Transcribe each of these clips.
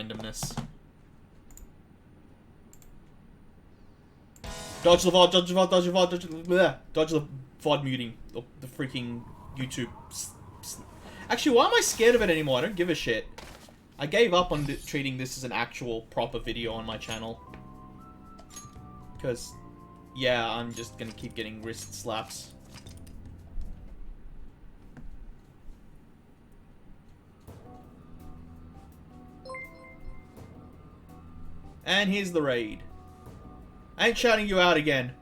randomness. Dodge the VOD, dodge the VOD, dodge the VOD, dodge the VOD muting. The freaking YouTube. Actually, why am I scared of it anymore? I don't give a shit. I gave up on treating this as an actual proper video on my channel. Because, yeah, I'm just gonna keep getting wrist slaps. And here's the raid. I ain't shouting you out again.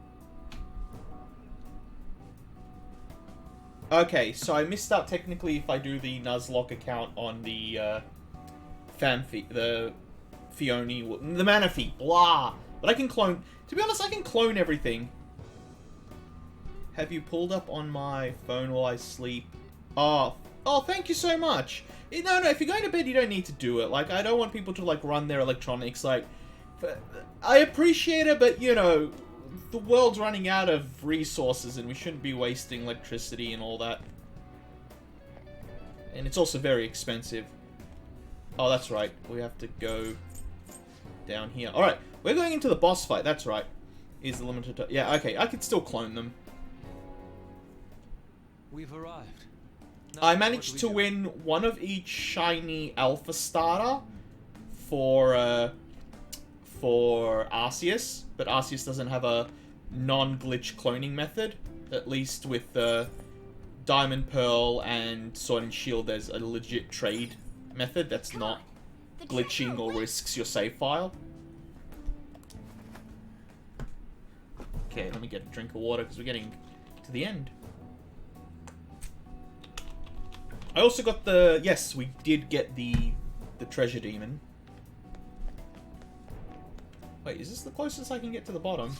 Okay, so I missed out technically if I do the Nuzlocke account on the the Fioni, the Manaphy, blah. But I can clone. To be honest, I can clone everything. Have you pulled up on my phone while I sleep? Oh, thank you so much. No, if you're going to bed, you don't need to do it. Like, I don't want people to like run their electronics. Like, I appreciate it, but you know, the world's running out of resources, and we shouldn't be wasting electricity and all that. And it's also very expensive. Oh, that's right. We have to go down here. Alright, we're going into the boss fight. That's right. Is the limited... Yeah, okay. I could still clone them. We've arrived. Now, I managed to win one of each shiny alpha starter for Arceus. But Arceus doesn't have a non-glitch cloning method. At least with Diamond, Pearl, and Sword and Shield, there's a legit trade method that's not glitching or risks your save file. Okay, let me get a drink of water because we're getting to the end. I also got the... Yes, we did get the treasure demon. Wait, is this the closest I can get to the bottom?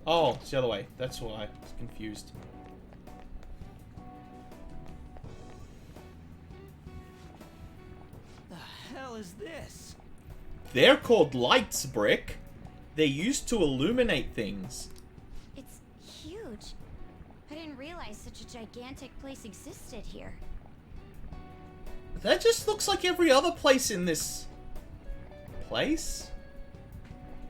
Oh, it's the other way. That's why I was confused. The hell is this? They're called lights, Brick. They're used to illuminate things. It's huge. I didn't realize such a gigantic place existed here. That just looks like every other place in this place.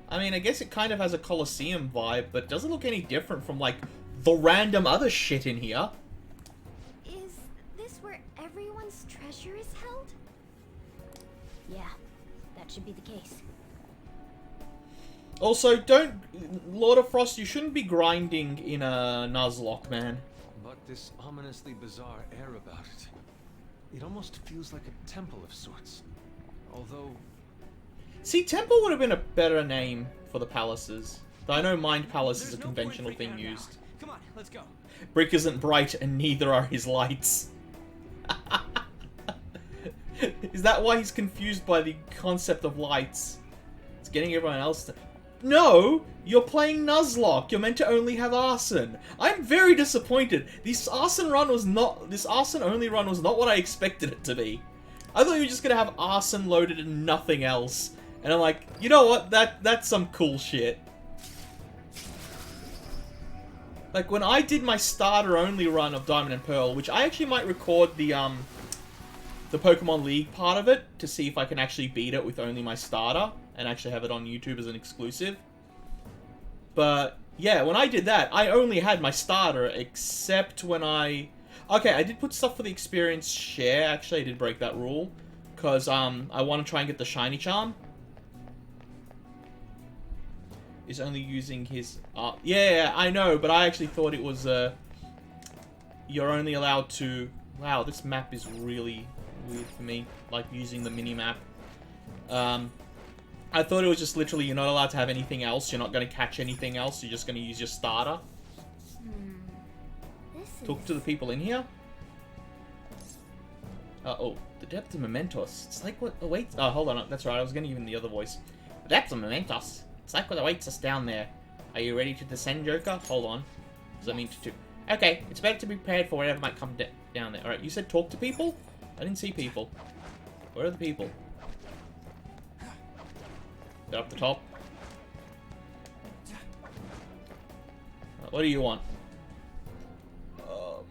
I mean, I guess it kind of has a Colosseum vibe, but it doesn't look any different from, like, the random other shit in here. Is this where everyone's treasure is held? Yeah, that should be the case. Also, Lord of Frost, you shouldn't be grinding in a Nuzlocke, man. But this ominously bizarre air about it. It almost feels like a temple of sorts. Although... See, temple would have been a better name for the palaces. Though I know Mind Palace is a conventional thing used. Come on, let's go. Brick isn't bright, and neither are his lights. Is that why he's confused by the concept of lights? It's getting everyone else to... No! You're playing Nuzlocke. You're meant to only have Arson. I'm very disappointed. This Arson only run was not what I expected it to be. I thought you were just gonna have Arson loaded and nothing else. And I'm like, you know what? That's some cool shit. Like, when I did my starter-only run of Diamond and Pearl, which I actually might record the Pokemon League part of it to see if I can actually beat it with only my starter and actually have it on YouTube as an exclusive. But, yeah, when I did that, I only had my starter, except when I... Okay, I did put stuff for the experience share. Actually, I did break that rule, because I want to try and get the Shiny Charm. Is only using his... yeah, I know, but I actually thought it was... you're only allowed to... Wow, this map is really weird for me. Like, using the mini-map. I thought it was just literally you're not allowed to have anything else. You're not going to catch anything else. You're just going to use your starter. Talk to the people in here. Oh, the depth of Mementos. It's like what awaits... Oh, hold on. That's right. I was going to give him the other voice. The depth of Mementos. It's like what awaits us down there. Are you ready to descend, Joker? Hold on. Does that mean to... Okay, it's better to be prepared for whatever might come down there. Alright, you said talk to people? I didn't see people. Where are the people? They're up the top. What do you want?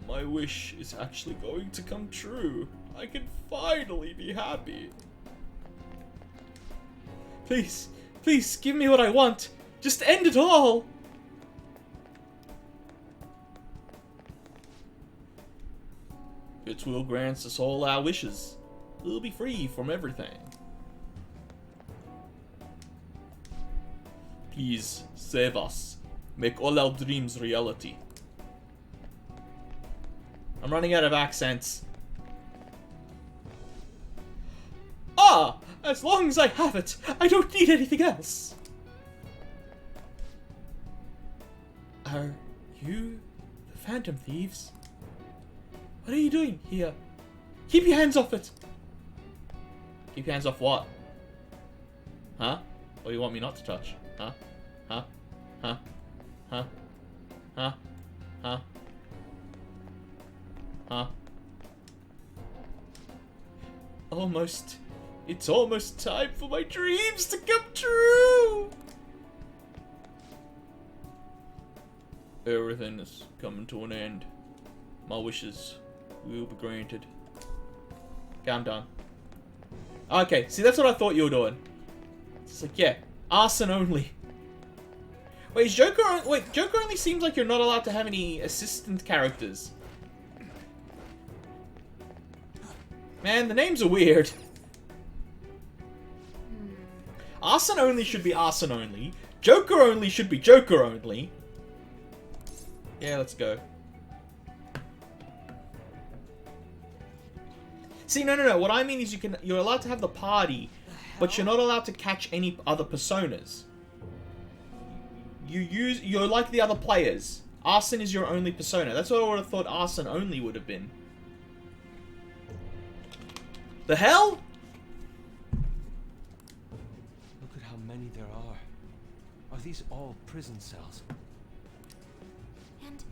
My wish is actually going to come true. I can finally be happy. Please, please, give me what I want. Just end it all. Its will grants us all our wishes. We'll be free from everything. Please, save us. Make all our dreams reality. I'm running out of accents. Ah! As long as I have it, I don't need anything else. Are you the Phantom Thieves? What are you doing here? Keep your hands off it! Keep your hands off what? Huh? Or you want me not to touch? Huh? Huh? Huh? Huh? Huh? Huh? Huh? Almost. It's almost time for my dreams to come true! Everything is coming to an end. My wishes will be granted. Okay, I'm done. Okay, see, that's what I thought you were doing. It's like, yeah, arson only. Wait, is Joker... Wait, Joker only seems like you're not allowed to have any assistant characters. Man, the names are weird. Arson only should be arson only. Joker only should be Joker only. Yeah, let's go. See, no. What I mean is you're allowed to have the party, but you're not allowed to catch any other personas. You're like the other players. Arson is your only persona. That's what I would have thought arson only would have been. The hell? Look at how many there are. Are these all prison cells? And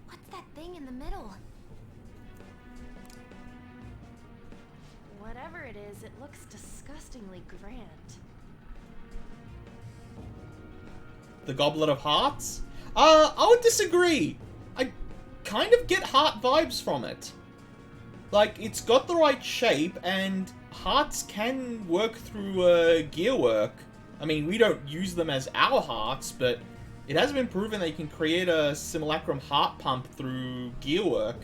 what's that thing in the middle? Whatever it is, it looks disgustingly grand. The Goblet of Hearts? I would disagree. I kind of get heart vibes from it. Like, it's got the right shape, and hearts can work through gear work. I mean, we don't use them as our hearts, but it has been proven that you can create a simulacrum heart pump through gear work.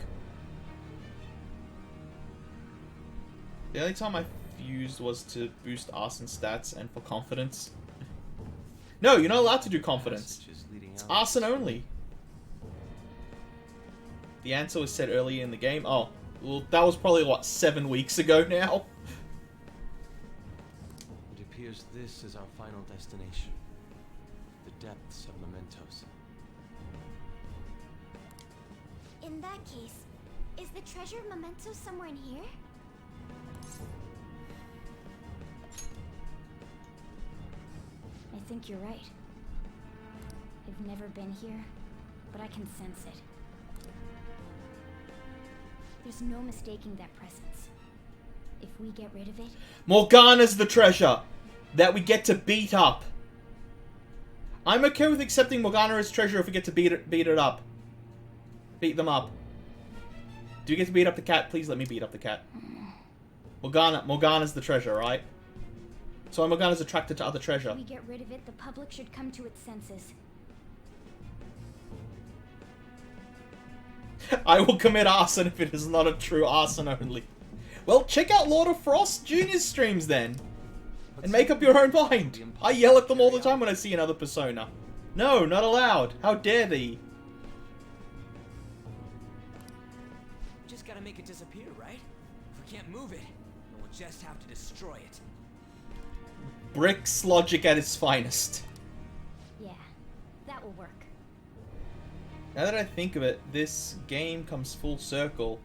The only time I used was to boost arson stats and for confidence. No, you're not allowed to do confidence. It's arson only. The answer was said earlier in the game. Oh, well, that was probably, what, 7 weeks ago now? It appears this is our final destination. The depths of mementos. In that case, is the treasure memento somewhere in here? I think you're right. I've never been here, but I can sense it. There's no mistaking that presence. If we get rid of it... Morgana's the treasure that we get to beat up. I'm okay with accepting Morgana as treasure if we get to beat it up. Beat them up. Do you get to beat up the cat? Please let me beat up the cat. Morgana's the treasure, right? So Morgana's attracted to other treasure. If we get rid of it, the public should come to its senses. I will commit arson if it is not a true arson only. Well, check out Lord of Frost Jr.'s streams then. And make up your own mind. I yell at them all the time when I see another persona. No, not allowed. How dare thee? Just gotta make it disappear, right? If we can't move it, then we'll just have to destroy it. Brick's logic at its finest. Yeah, that will work. Now that I think of it, this game comes full circle.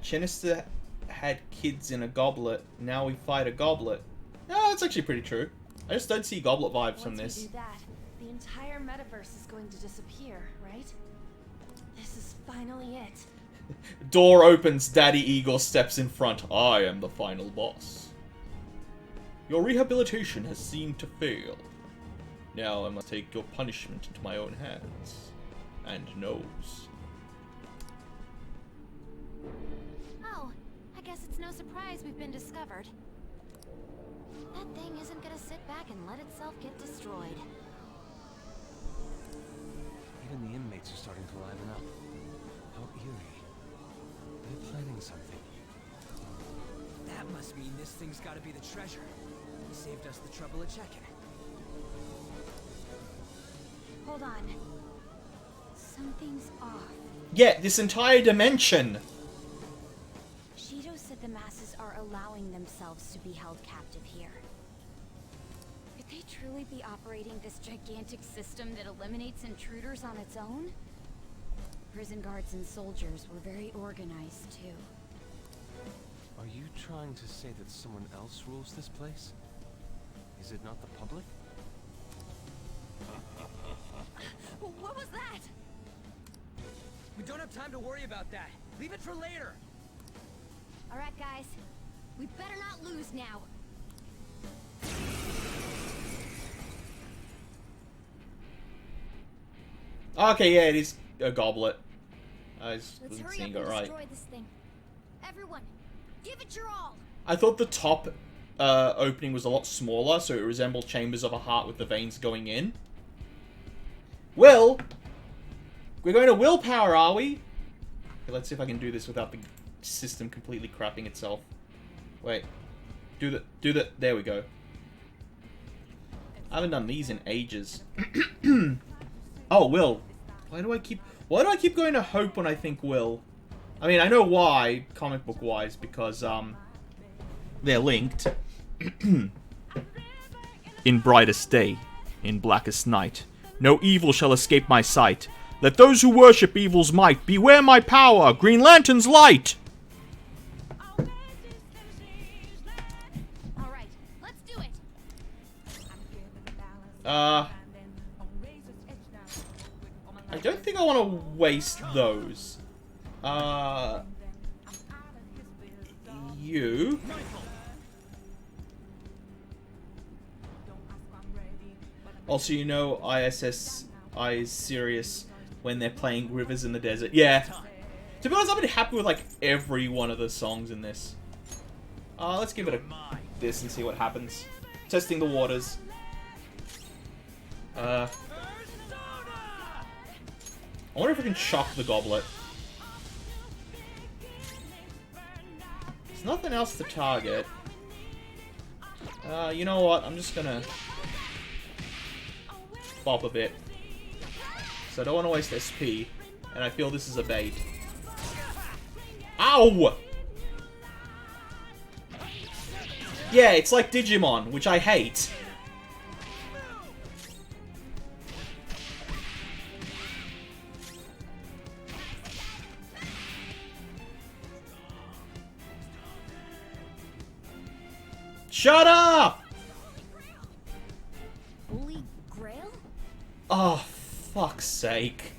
Chinister had kids in a goblet, now we fight a goblet. Yeah, that's actually pretty true. I just don't see goblet vibes from this. Once we do that, the entire metaverse is going to disappear, right? This is finally it. Door opens, Daddy Eagle steps in front. I am the final boss. Your rehabilitation has seemed to fail. Now I must take your punishment into my own hands. And nose. Oh, I guess it's no surprise we've been discovered. That thing isn't gonna sit back and let itself get destroyed. Even the inmates are starting to liven up. How eerie. They're planning something. That must mean this thing's gotta be the treasure. He saved us the trouble of checking. Hold on. Something's off. Yeah, this entire dimension. Shido said the masses are allowing themselves to be held captive here. Could they truly be operating this gigantic system that eliminates intruders on its own? Prison guards and soldiers were very organized, too. Are you trying to say that someone else rules this place? Is it not the public? What was that? We don't have time to worry about that. Leave it for later. Alright, guys. We better not lose now. Okay, yeah, it is a goblet. I Let's wasn't hurry seeing up it and right. destroy this thing. Everyone, give it your all. I thought the top opening was a lot smaller, so it resembled chambers of a heart with the veins going in. Well, we're going to willpower, are we? Okay, let's see if I can do this without the system completely crapping itself. Wait. Do the, there we go. I haven't done these in ages. Oh, will. Why do I keep going to hope when I think will? I mean, I know why, comic book wise, because, they're linked. In brightest day, in blackest night, no evil shall escape my sight. Let those who worship evil's might beware my power, Green Lantern's light! Alright, let's do it. I don't think I want to waste those. You. Also, you know ISS is serious when they're playing Rivers in the Desert. Yeah. To be honest, I've been happy with, like, every one of the songs in this. Let's give it this and see what happens. Testing the waters. I wonder if I can shock the goblet. There's nothing else to target. You know what? I'm just gonna bop a bit. So I don't want to waste SP, and I feel this is a bait. Ow! Yeah, it's like Digimon, which I hate. Shut up! Holy Grail? Oh, fuck's sake.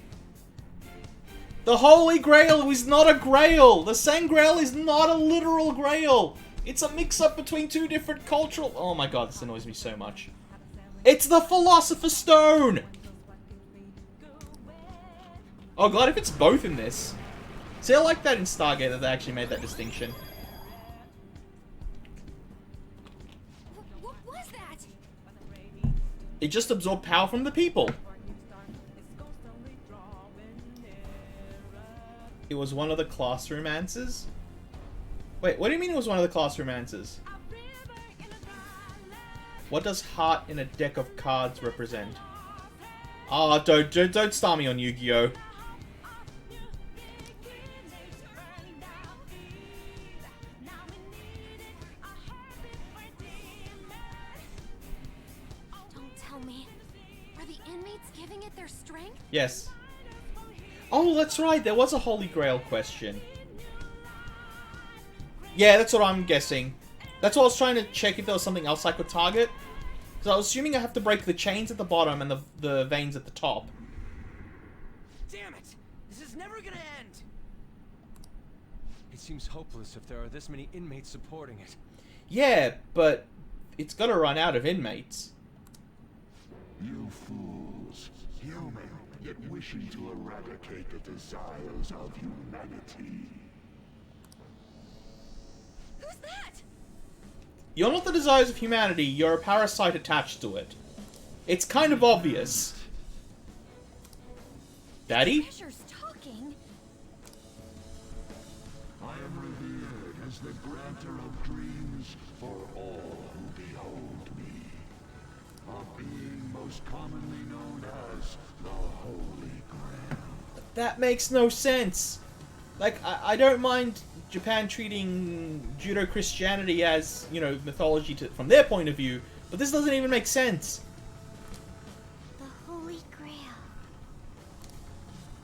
The Holy Grail is not a grail! The Sangreal is not a literal grail! It's a mix-up between two different cultural... Oh my god, this annoys me so much. It's the Philosopher's Stone! Oh god, if it's both in this. See, I like that in Stargate that they actually made that distinction. What was that? It just absorbed power from the people. It was one of the classroom answers? Wait, what do you mean it was one of the classroom answers? What does heart in a deck of cards represent? Ah, don't start me on Yu-Gi-Oh! Don't tell me. Are the inmates giving it their strength? Yes. Oh, that's right, there was a Holy Grail question. Yeah, that's what I'm guessing. That's what I was trying to check if there was something else I could target. Because I was assuming I have to break the chains at the bottom and the veins at the top. Damn it! This is never gonna end! It seems hopeless if there are this many inmates supporting it. Yeah, but it's gotta run out of inmates. You fools, human, yet wishing to eradicate the desires of humanity. Who's that? You're not the desires of humanity, you're a parasite attached to it. It's kind of obvious. Daddy? Treasure's talking. I am revered as the granter of dreams for all who behold me. A being most commonly known as the Holy Grail. That makes no sense. Like, I don't mind Japan treating Judo-Christianity as, you know, mythology from their point of view, but this doesn't even make sense. The Holy Grail.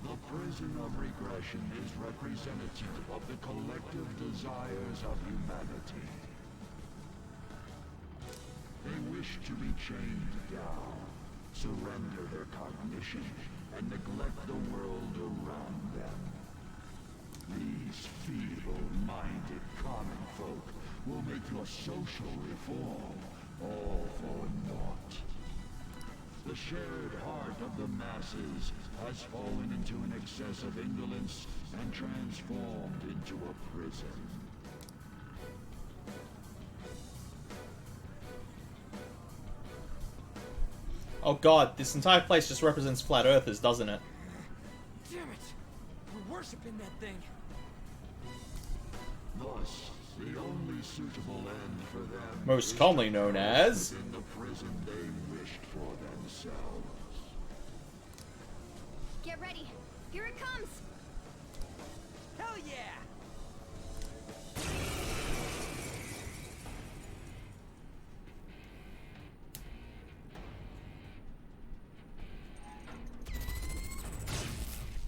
The prison of regression is representative of the collective desires of humanity. They wish to be chained down, surrender their cognition, and neglect the world around them. These feeble-minded common folk will make your social reform all for naught. The shared heart of the masses has fallen into an excess of indolence and transformed into a prison. Oh god, this entire place just represents flat earthers, doesn't it? Damn it! We're worshipping that thing. Thus, the only suitable end for them Most is commonly to known fall as... within the prison they wished for themselves. Get ready. Here it comes. Hell yeah!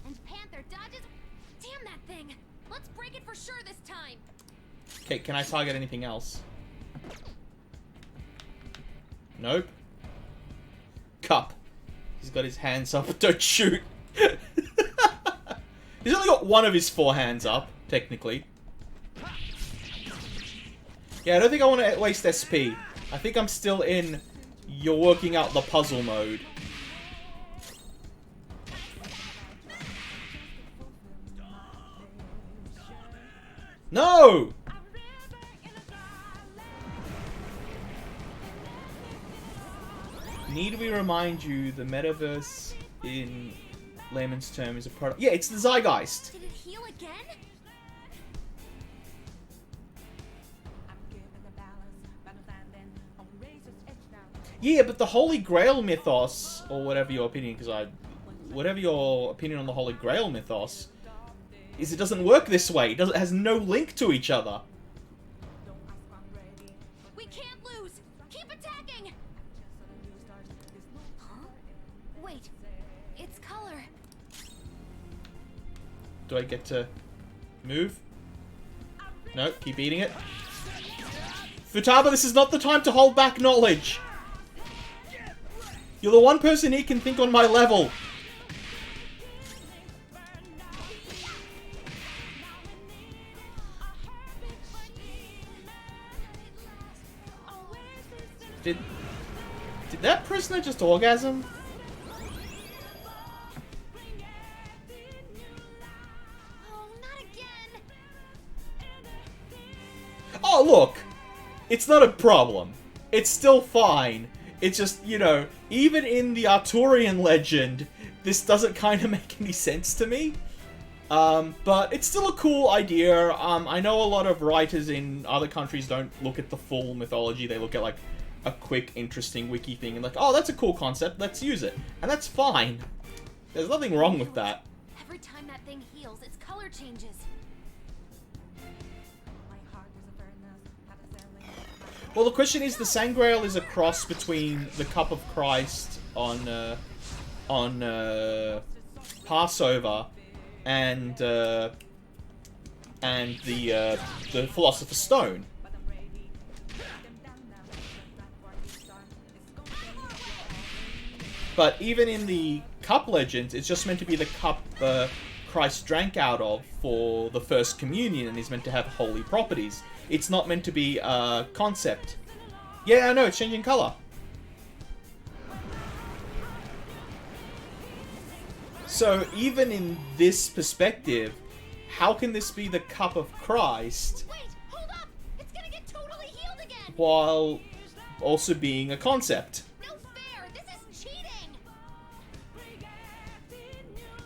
And Panther dodges. Damn that thing. Let's break it for sure this time. Okay, can I target anything else? Nope. Cup. He's got his hands up. Don't shoot. He's only got one of his 4 hands up, technically. Yeah, I don't think I want to waste SP. I think I'm still in you're working out the puzzle mode. No! Need we remind you the metaverse in layman's term is a product? Yeah, it's the Zeitgeist. Did it heal again? Yeah, but the Holy Grail mythos, or whatever your opinion, whatever your opinion on the Holy Grail mythos, is it doesn't work this way. It has no link to each other. We can't lose. Keep attacking. Huh? Wait. It's color. Do I get to move? No, keep eating it. Futaba, this is not the time to hold back knowledge. You're the one person he can think on my level. Did that prisoner just orgasm? Oh, not again. Oh, look. It's not a problem. It's still fine. It's just, you know, even in the Arturian legend, this doesn't kind of make any sense to me. But it's still a cool idea. I know a lot of writers in other countries don't look at the full mythology. They look at, like, a quick, interesting wiki thing and like, oh, that's a cool concept. Let's use it. And that's fine. There's nothing wrong with that. Every time that thing heals, its color changes. Well, the question is, the Sangreal is a cross between the Cup of Christ on Passover and the Philosopher's Stone. But even in the cup legends, it's just meant to be the cup Christ drank out of for the first communion and is meant to have holy properties. It's not meant to be a concept. Yeah, I know, it's changing color. So even in this perspective, how can this be the cup of Christ? Wait, hold up! It's while also being a concept. No fair! This is cheating!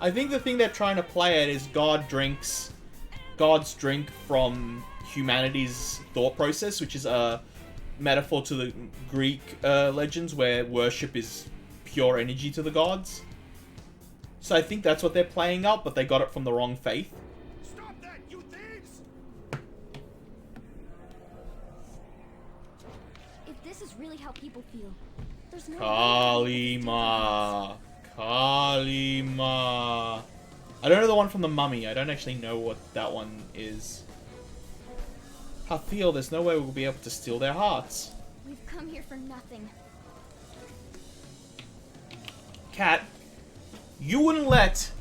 I think the thing they're trying to play at is God's drink from humanity's thought process, which is a metaphor to the Greek legends where worship is pure energy to the gods. So I think that's what they're playing up, but they got it from the wrong faith. Stop that, you thieves! If this is really how people feel, there's no Kalima. Kalima. I don't know the one from the Mummy. I don't actually know what that one is. I feel there's no way we'll be able to steal their hearts. We've come here for nothing. Cat, you wouldn't let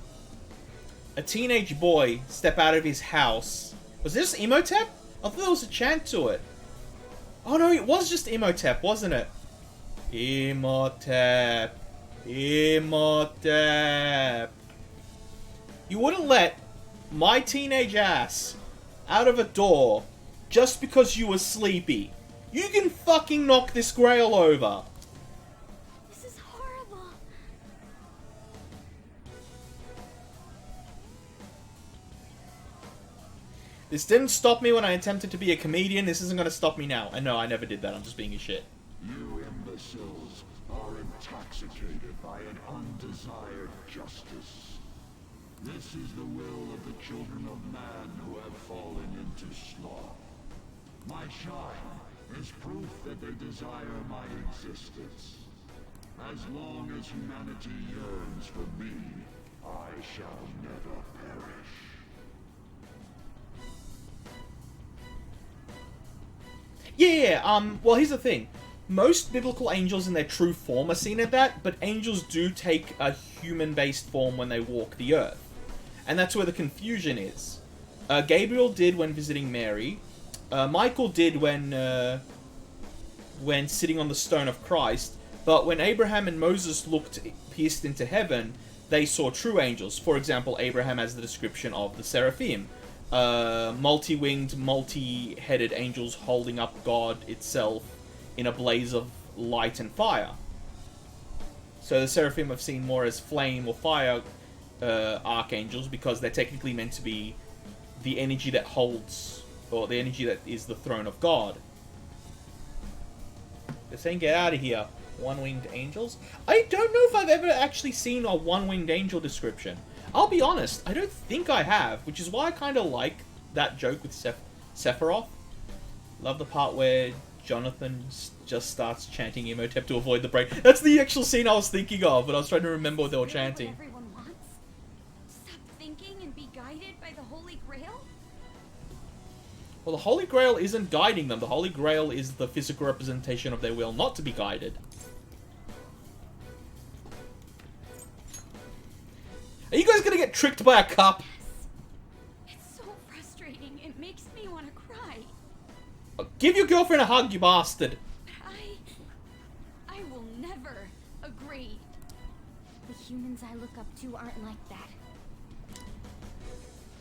a teenage boy step out of his house. Was this Emotep? I thought there was a chant to it. Oh no, it was just Emotep, wasn't it? Emotep. Emotep. You wouldn't let my teenage ass out of a door just because you were sleepy. You can fucking knock this grail over. This is horrible. This didn't stop me when I attempted to be a comedian. This isn't going to stop me now. I know, I never did that. I'm just being a shit. You imbeciles are intoxicated by an undesired justice. This is the will of the children of man who have fallen into sloth. My shine is proof that they desire my existence. As long as humanity yearns for me, I shall never perish. Well, here's the thing. Most biblical angels in their true form are seen at that, but angels do take a human-based form when they walk the earth. And that's where the confusion is. Gabriel did when visiting Mary. Michael did when sitting on the stone of Christ. But when Abraham and Moses pierced into heaven, they saw true angels. For example, Abraham has the description of the seraphim. Multi-winged, multi-headed angels holding up God itself in a blaze of light and fire. So the seraphim I've seen more as flame or fire archangels, because they're technically meant to be the energy that holds, or the energy that is the throne of God. They're saying get out of here, one-winged angels. I don't know if I've ever actually seen a one-winged angel description. I'll be honest, I don't think I have, which is why I kind of like that joke with Sephiroth. Love the part where Jonathan just starts chanting Imhotep to avoid the break. That's the actual scene I was thinking of, but I was trying to remember what they were chanting. What everyone wants? Stop thinking and be guided by the Holy Grail? Well, the Holy Grail isn't guiding them. The Holy Grail is the physical representation of their will not to be guided. Are you guys gonna get tricked by a cup? Yes. It's so frustrating. It makes me want to cry. Give your girlfriend a hug, you bastard. I will never agree. The humans I look up to aren't like that.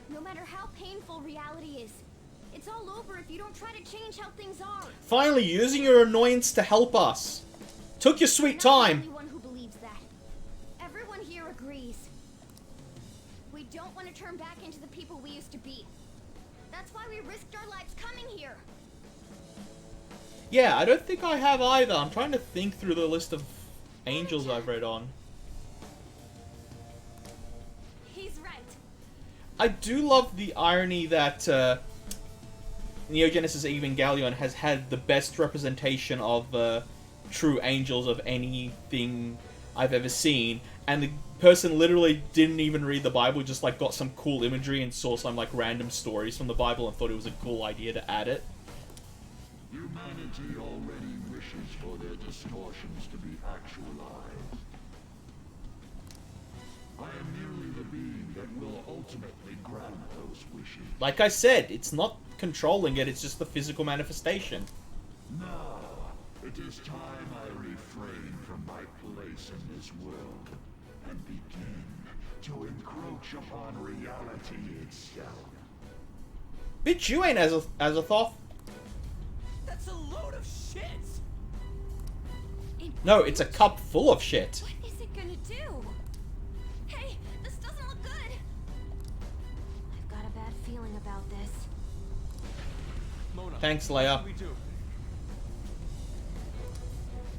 No matter how painful reality is, it's all over if you don't try to change how things are. Finally, using your annoyance to help us. Took your sweet time. I'm not the only one who believes that. Everyone here agrees. We don't want to turn back into the people we used to be. That's why we risked our lives coming here. Yeah, I don't think I have either. I'm trying to think through the list of angels I've read on. He's right. I do love the irony that Neo Genesis Evangelion has had the best representation of true angels of anything I've ever seen, and the person literally didn't even read the Bible, just like got some cool imagery and saw some like random stories from the Bible and thought it was a cool idea to add it. Humanity already wishes for their distortions to be actualized. I am merely the being that will ultimately grant those wishes. Like I said, it's not controlling it, it's just the physical manifestation. Now, it is time I refrain from my place in this world and begin to encroach upon reality itself. Bitch, you ain't Azathoth. That's a load of of shit. No, it's a cup full of shit. What is it gonna do? Hey, this doesn't look good. I've got a bad feeling about this. Mona, Thanks, what Leia. should we do?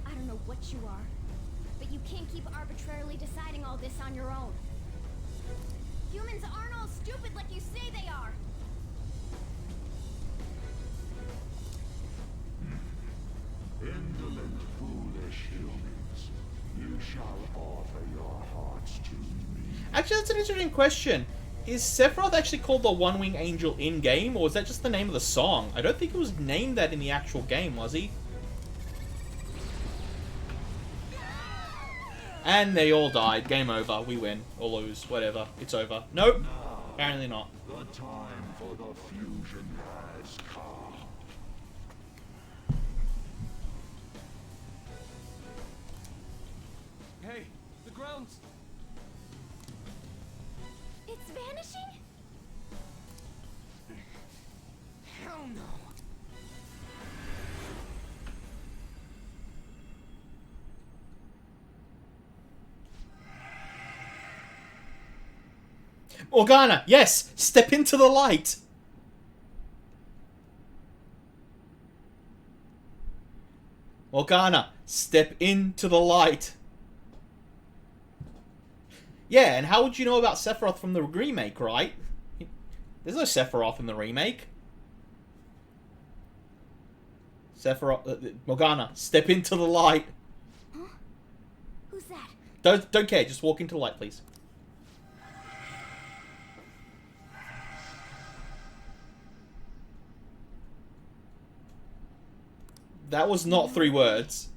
I don't know what you are, but you can't keep arbitrarily deciding all this on your own. Humans aren't all stupid like you say they are. Indolent, foolish humans, you shall offer your hearts to me. Actually, that's an interesting question. Is Sephiroth actually called the One-Wing Angel in-game, or is that just the name of the song? I don't think it was named that in the actual game, was he? And they all died. Game over. We win. Or lose. Whatever. It's over. Nope. Apparently not. The time for the fusion has come. Hey, the ground's... It's vanishing? Hell no. Organa, yes! Step into the light! Organa, step into the light. Yeah, and how would you know about Sephiroth from the remake, right? There's no Sephiroth in the remake. Sephiroth... Morgana, step into the light. Huh? Who's that? Don't care, just walk into the light, please. That was not 3 words.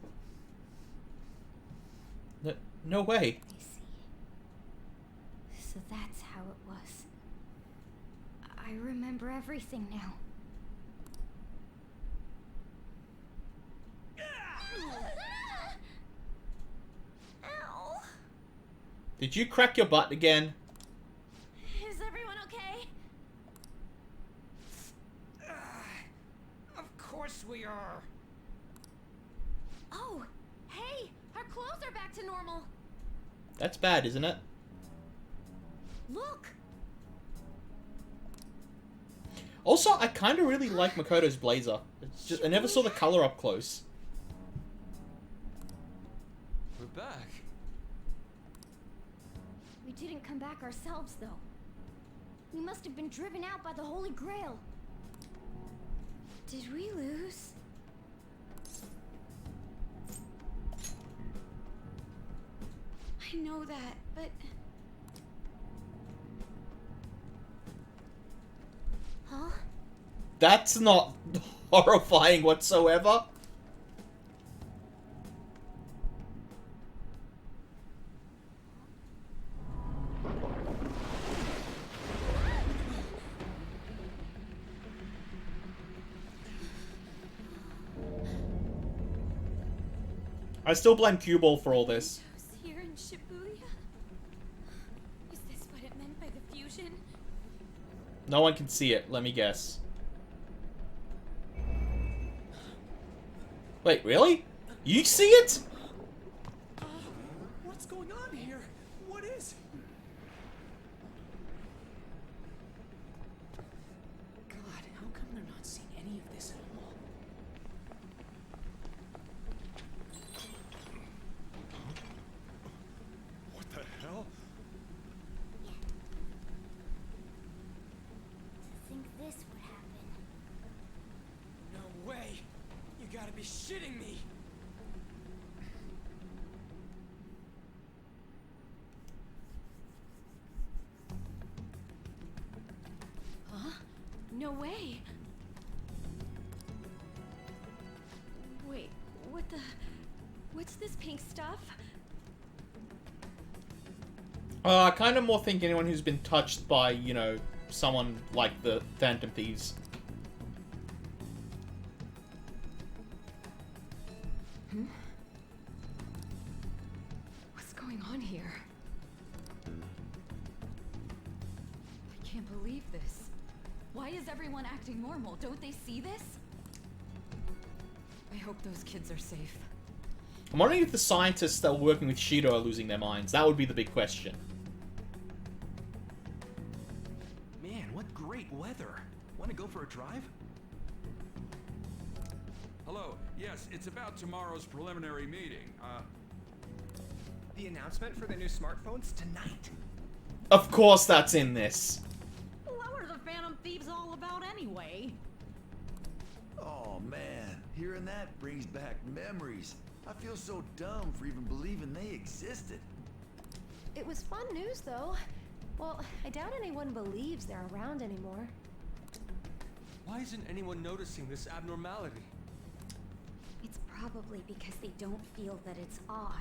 No way. I see. So that's how it was. I remember everything now. Ow! Did you crack your butt again? Is everyone okay? Of course we are. Oh, hey! Our clothes are back to normal. That's bad, isn't it? Look! Also, I kind of really like Makoto's blazer. It's just, I never saw the color up close. We're back. We didn't come back ourselves, though. We must have been driven out by the Holy Grail. Did we lose? I know that, but... Huh? That's not horrifying whatsoever. I still blame Cue Ball for all this. Here in Shibuya? Is this what it meant by the fusion? No one can see it, let me guess. Wait, really? You see it? What's going on here? What is? God, how come they're not seeing any of this at all? What the hell? To think this would happen. No way! You gotta be shitting me! Huh? No way! Wait, what the... What's this pink stuff? I kind of more think anyone who's been touched by, you know, someone like the Phantom Thieves. What's going on here? I can't believe this. Why is everyone acting normal? Don't they see this? I hope those kids are safe. I'm wondering if the scientists that were working with Shido are losing their minds. That would be the big question. Man, what great weather. Want to go for a drive? Hello. Yes, it's about tomorrow's preliminary meeting. The announcement for the new smartphones tonight. Of course that's in this. What were the Phantom Thieves all about anyway? Oh man, hearing that brings back memories. I feel so dumb for even believing they existed. It was fun news, though. Well, I doubt anyone believes they're around anymore. Why isn't anyone noticing this abnormality? It's probably because they don't feel that it's odd.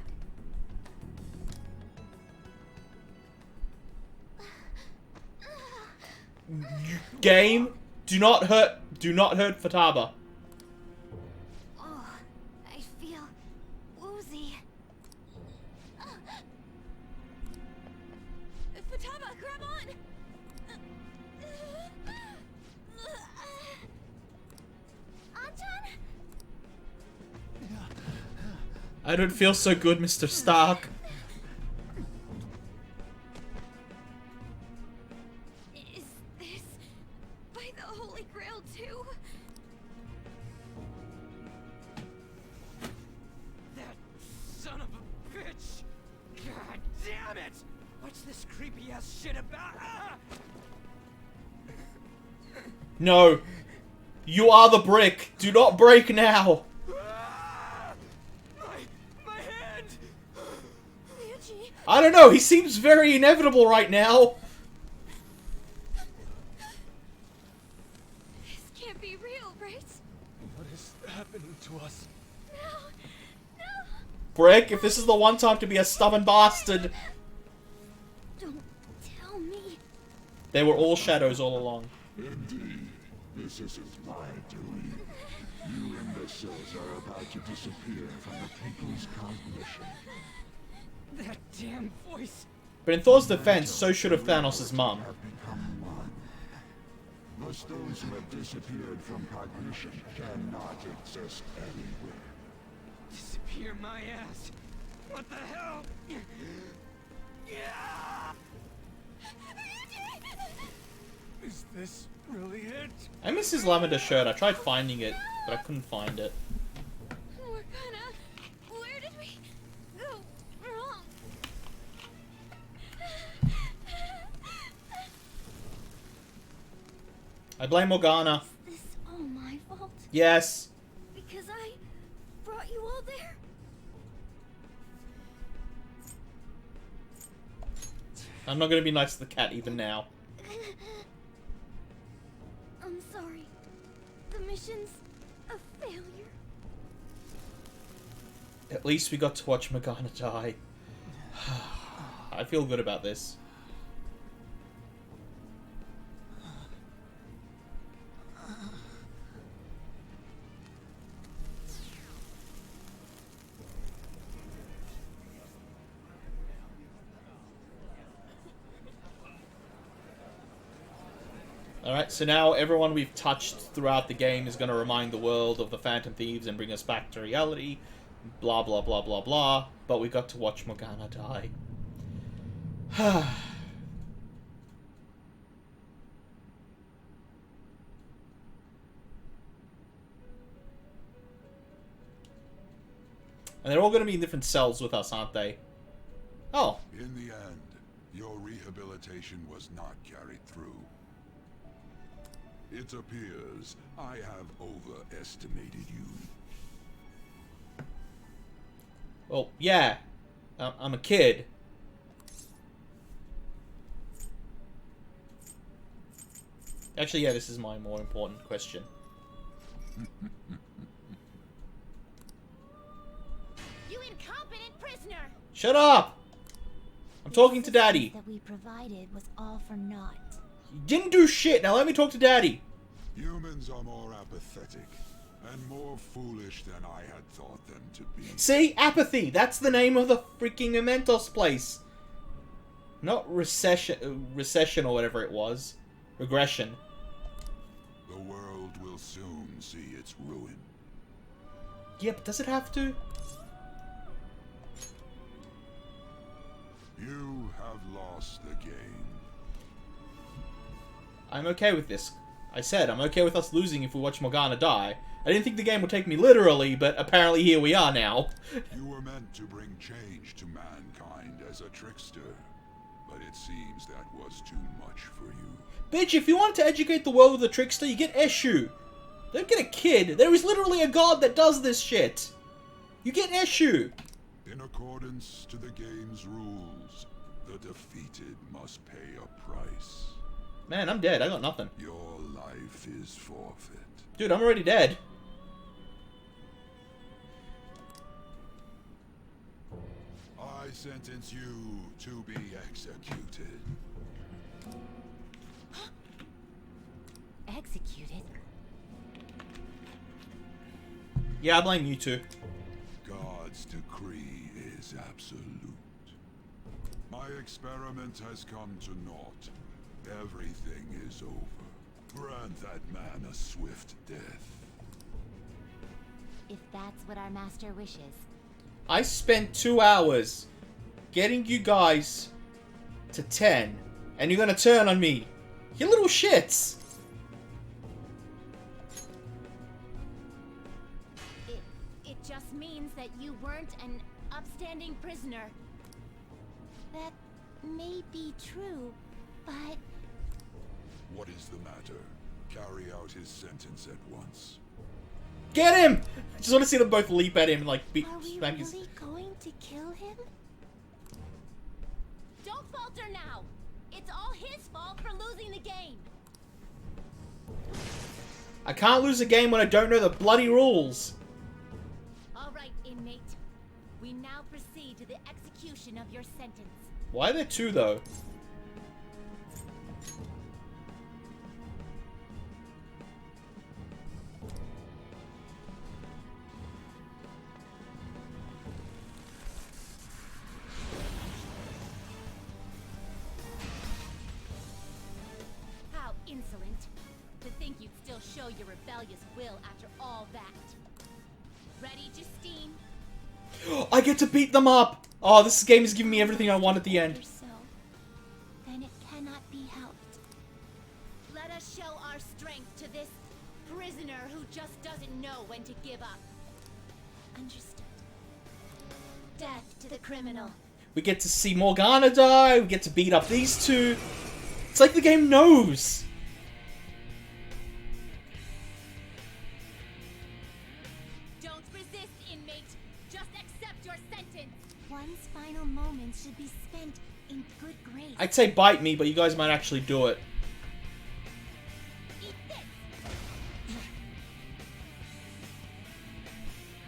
Game, do not hurt Futaba. Oh, I feel woozy. Futaba, grab on! Anchan? I don't feel so good, Mr. Stark. Is this by the Holy Grail too? That son of a bitch! God damn it! What's this creepy ass shit about? No. You are the brick. Do not break now. My hand! Ryuji, I don't know. He seems very inevitable right now. this can't be real, right? What is happening to us? No, no. Brick, if this is the one time to be a stubborn bastard. Don't tell me. They were all shadows all along. Indeed, this isn't my doing. You imbeciles are about to disappear from the people's cognition. That damn voice! But in Thor's defense, so should have Thanos' mum. Have become one. Thus those who have disappeared from cognition cannot exist anywhere. Disappear my ass! What the hell? Is this really it? I miss his lavender shirt. I tried finding it, but I couldn't find it. Morgana, where did we go wrong? I blame Morgana. Is this all my fault? Yes. Because I brought you all there? I'm not gonna be nice to the cat even now. I'm sorry. The mission's a failure. At least we got to watch Morgana die. I feel good about this. Alright, so now everyone we've touched throughout the game is going to remind the world of the Phantom Thieves and bring us back to reality. Blah, blah, blah, blah, blah. But we got to watch Morgana die. And they're all going to be in different cells with us, aren't they? Oh. In the end, your rehabilitation was not carried through. It appears I have overestimated you. Well, yeah. I'm a kid. Actually, yeah, this is my more important question. You incompetent prisoner! Shut up! I'm talking to Daddy. That we provided was all for naught. You didn't do shit. Now let me talk to Daddy. Humans are more apathetic and more foolish than I had thought them to be. See? Apathy. That's the name of the freaking Mementos place. Not recession or whatever it was. Regression. The world will soon see its ruin. Yeah, but does it have to? You have lost the game. I'm okay with this. I said, I'm okay with us losing if we watch Morgana die. I didn't think the game would take me literally, but apparently here we are now. You were meant to bring change to mankind as a trickster, but it seems that was too much for you. Bitch, if you want to educate the world with a trickster, you get Eshu. Don't get a kid. There is literally a god that does this shit. You get Eshu. In accordance to the game's rules, the defeated must pay a price. Man, I'm dead. I got nothing. Your life is forfeit. Dude, I'm already dead. I sentence you to be executed. Executed? Yeah, I blame you two. God's decree is absolute. My experiment has come to naught. Everything is over. Grant that man a swift death. If that's what our master wishes. I spent 2 hours getting you guys to 10, and you're gonna turn on me. You little shits. It just means that you weren't an upstanding prisoner. That may be true, but... What is the matter? Carry out his sentence at once. Get him! I just want to see them both leap at him and like beat Are we smack his... really going to kill him? Don't falter now! It's all his fault for losing the game! I can't lose a game when I don't know the bloody rules. Alright, inmate. We now proceed to the execution of your sentence. Why are there two though? How insolent. To think you'd still show your rebellious will after all that. Ready, Justine? I get to beat them up! Oh, this game is giving me everything I want at the end. So, then it cannot be helped. Let us show our strength to this prisoner who just doesn't know when to give up. Understood. Death to the criminal. We get to see Morgana die, we get to beat up these two. It's like the game knows. Don't resist, inmate. Just accept your sentence. One's final moments should be spent in good grace. I'd say bite me, but you guys might actually do it. Eat this.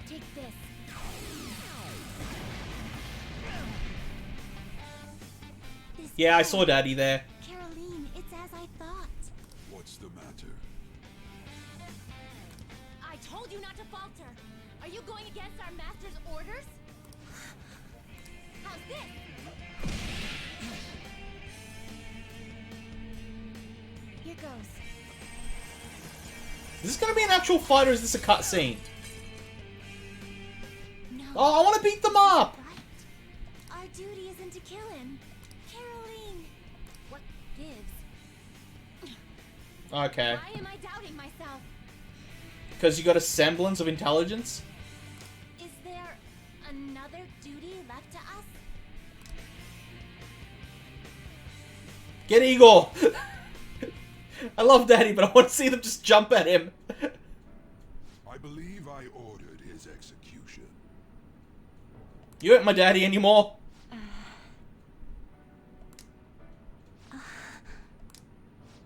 Take this. This Yeah, I way. saw Daddy there. Caroline, it's as I thought. What's the matter? I told you not to falter. Are you going against our master's orders? How's this? Here goes. Is this gonna be an actual fight or is this a cutscene? No. Oh, I want to beat them up! Right. Our duty isn't to kill him. Caroline! What gives? Okay. Why am I doubting myself? Because you got a semblance of intelligence? Is there another duty left to us? Get Igor! I love Daddy, but I want to see them just jump at him. I believe I ordered his execution. You ain't my daddy anymore.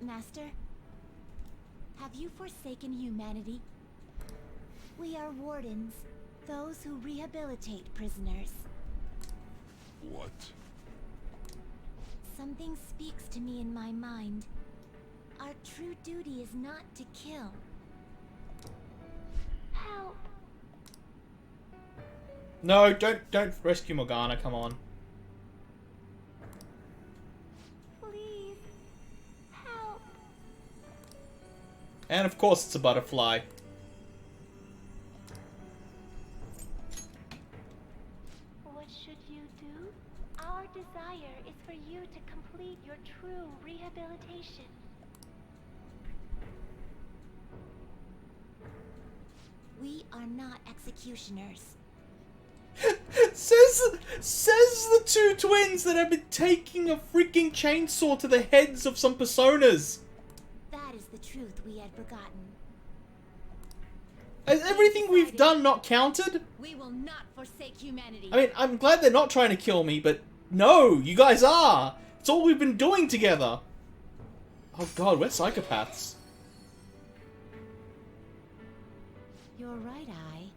Master, have you forsaken humanity? We are wardens, those who rehabilitate prisoners. What? Something speaks to me in my mind. Our true duty is not to kill. Help. No, don't rescue Morgana, come on. Please. Help. And of course it's a butterfly. do? Our desire is for you to complete your true rehabilitation. We are not executioners. says the two twins that have been taking a freaking chainsaw to the heads of some personas. That is the truth we had forgotten. Is everything we've done not counted? We will not forsake humanity. I mean, I'm glad they're not trying to kill me, but no, you guys are. It's all we've been doing together. Oh god, we're psychopaths. Your right eye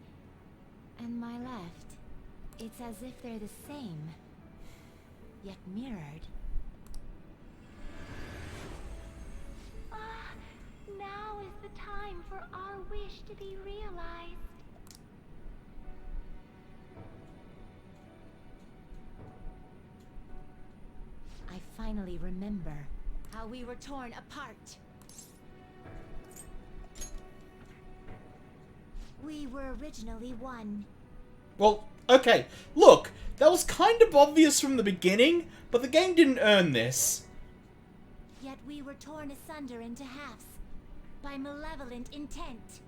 and my left. It's as if they're the same, yet mirrored. Ah, now is the time for our wish to be realized. I finally remember how we were torn apart. We were originally one. Well, okay, look, that was kind of obvious from the beginning, but the game didn't earn this. Yet we were torn asunder into halves by malevolent intent.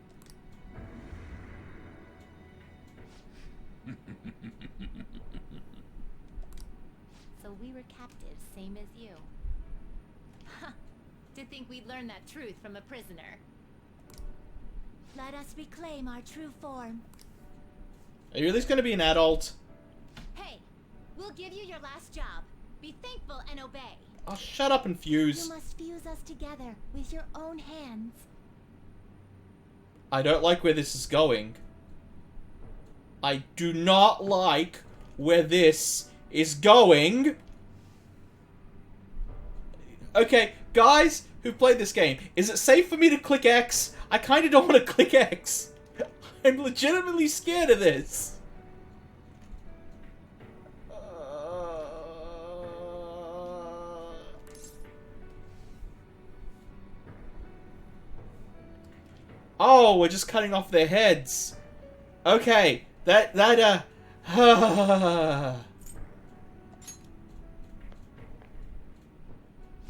So we were captives, same as you. Ha! To think we'd learn that truth from a prisoner. Let us reclaim our true form. Are you at least going to be an adult? Hey, we'll give you your last job. Be thankful and obey. Oh, shut up and fuse. You must fuse us together with your own hands. I don't like where this is going. I do not like where this is going. Okay, guys who played this game, is it safe for me to click X? I kind of don't want to click X. I'm legitimately scared of this. Oh, we're just cutting off their heads. Okay,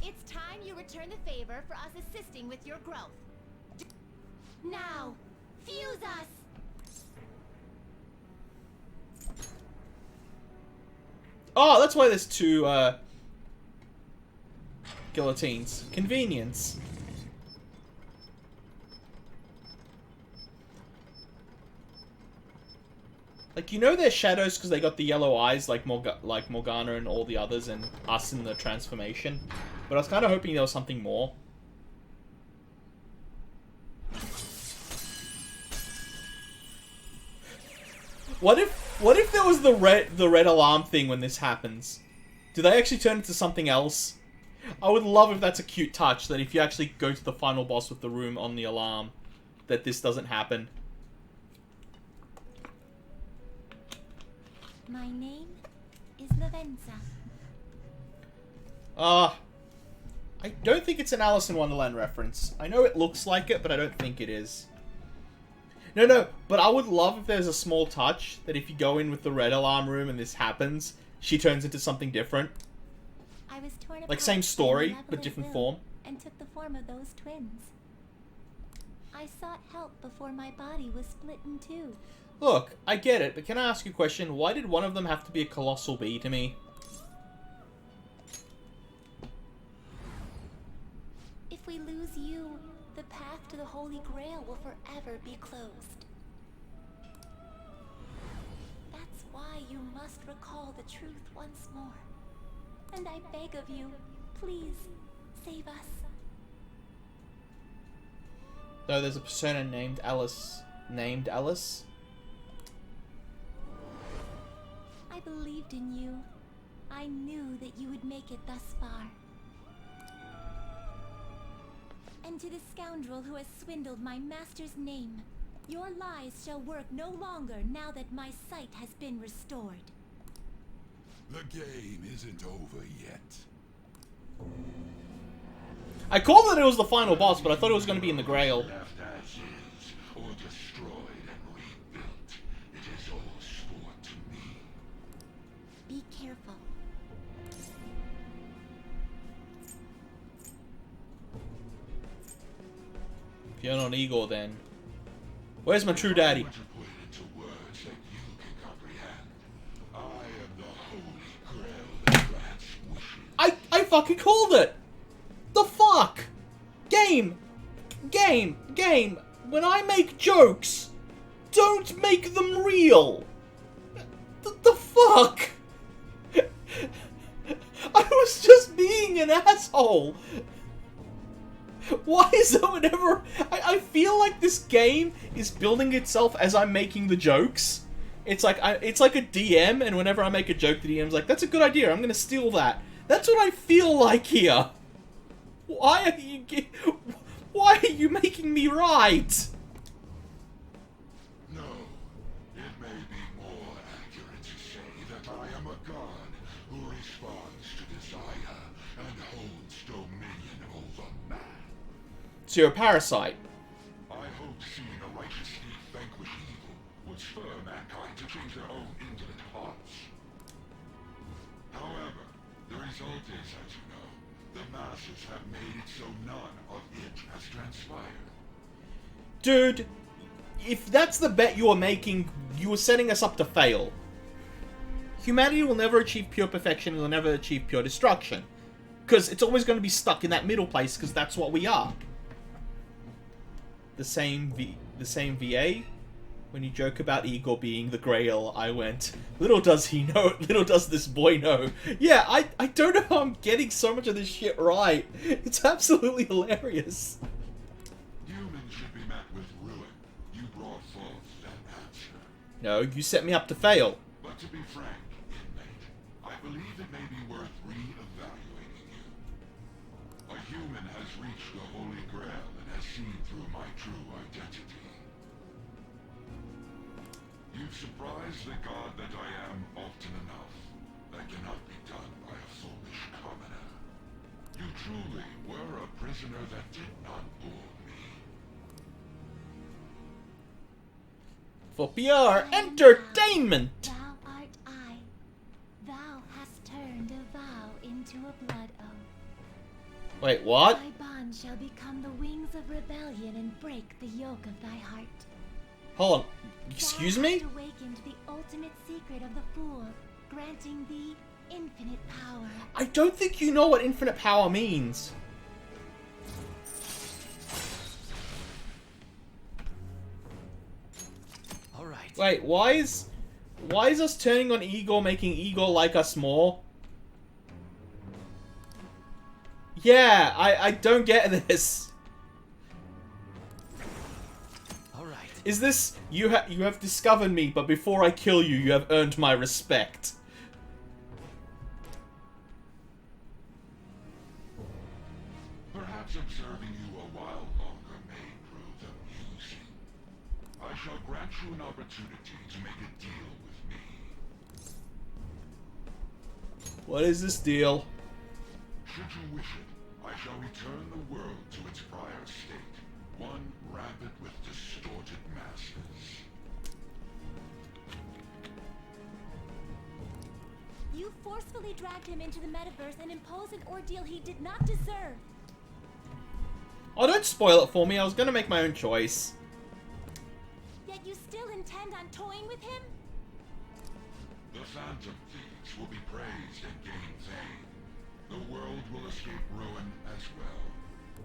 It's time you return the favor for us assisting with your growth. Now, fuse us! Oh, that's why there's two, guillotines. Convenience. Like, you know they're shadows because they got the yellow eyes like Morgana and all the others and us in the transformation. But I was kind of hoping there was something more. What if there was the red alarm thing when this happens? Do they actually turn into something else? I would love if that's a cute touch, that if you actually go to the final boss with the room on the alarm, that this doesn't happen. My name is Lavenza. I don't think it's an Alice in Wonderland reference. I know it looks like it, but I don't think it is. No, but I would love if there's a small touch that if you go in with the red alarm room and this happens, she turns into something different. I was torn Like apart same story, by but different will form. and took the form of those twins. I sought help before my body was split in two. Look, I get it, but can I ask you a question? Why did one of them have to be a colossal bee to me? If we lose you, the path to the Holy Grail will forever be closed. That's why you must recall the truth once more. And I beg of you, please, save us. Though there's a persona named Alice. I believed in you. I knew that you would make it thus far. And to the scoundrel who has swindled my master's name, your lies shall work no longer now that my sight has been restored. The game isn't over yet. I called that it was the final boss, but I thought it was going to be in the Grail. Left ashes or destroyed and rebuilt. It is all sport to me. Be If you're not Igor, then... Where's my true daddy? To put it into words that you can comprehend, I am the holy grail that grants wishes. I fucking called it! The fuck? Game! When I make jokes, don't make them real! The fuck? I was just being an asshole! Why is it whenever... I feel like this game is building itself as I'm making the jokes. It's like a DM, and whenever I make a joke, the DM's like, that's a good idea, I'm gonna steal that. That's what I feel like here. Why are you making me right? No, it may be more accurate to say that I am a god who responds to desire and holds dominion over man. So you're a parasite. I hope seeing a righteous thief vanquish evil would spur mankind to change their own indolent hearts. However, the result is, as you know, the masses have made it so none of it has transpired. Dude, if that's the bet you are making, you are setting us up to fail. Humanity will never achieve pure perfection, and will never achieve pure destruction. Because it's always going to be stuck in that middle place, because that's what we are. The same VA? When you joke about Igor being the Grail, I went, little does he know, little does this boy know. Yeah, I don't know how I'm getting so much of this shit right. It's absolutely hilarious. Humans should be met with ruin. You brought forth that answer. No, you set me up to fail. But to be frank, inmate, I believe it may be worth re-evaluating you. A human has reached the Holy Grail and has seen through my true identity. You've surprised the god that I am often enough. That cannot be done by a foolish commoner. You truly were a prisoner that did not bore me. For pure entertainment! Thou art I. Thou hast turned a vow into a blood oath. Wait, what? Thy bond shall become the wings of rebellion and break the yoke of thy heart. Hold on. Excuse me? Thou hast awakened the ultimate secret of the fool, granting thee infinite power. I don't think you know what infinite power means. All right. Wait, why is us turning on Igor making Igor like us more? Yeah, I don't get this. Is this, you have discovered me, but before I kill you, you have earned my respect? Perhaps observing you a while longer may prove amusing. I shall grant you an opportunity to make a deal with me. What is this deal? Should you wish it, I shall return the world to its prior state, one rampant with distorted masses. You forcefully dragged him into the metaverse and imposed an ordeal he did not deserve. Oh, don't spoil it for me. I was gonna make my own choice. Yet you still intend on toying with him? The phantom thieves will be praised and gain fame. The world will escape ruin as well.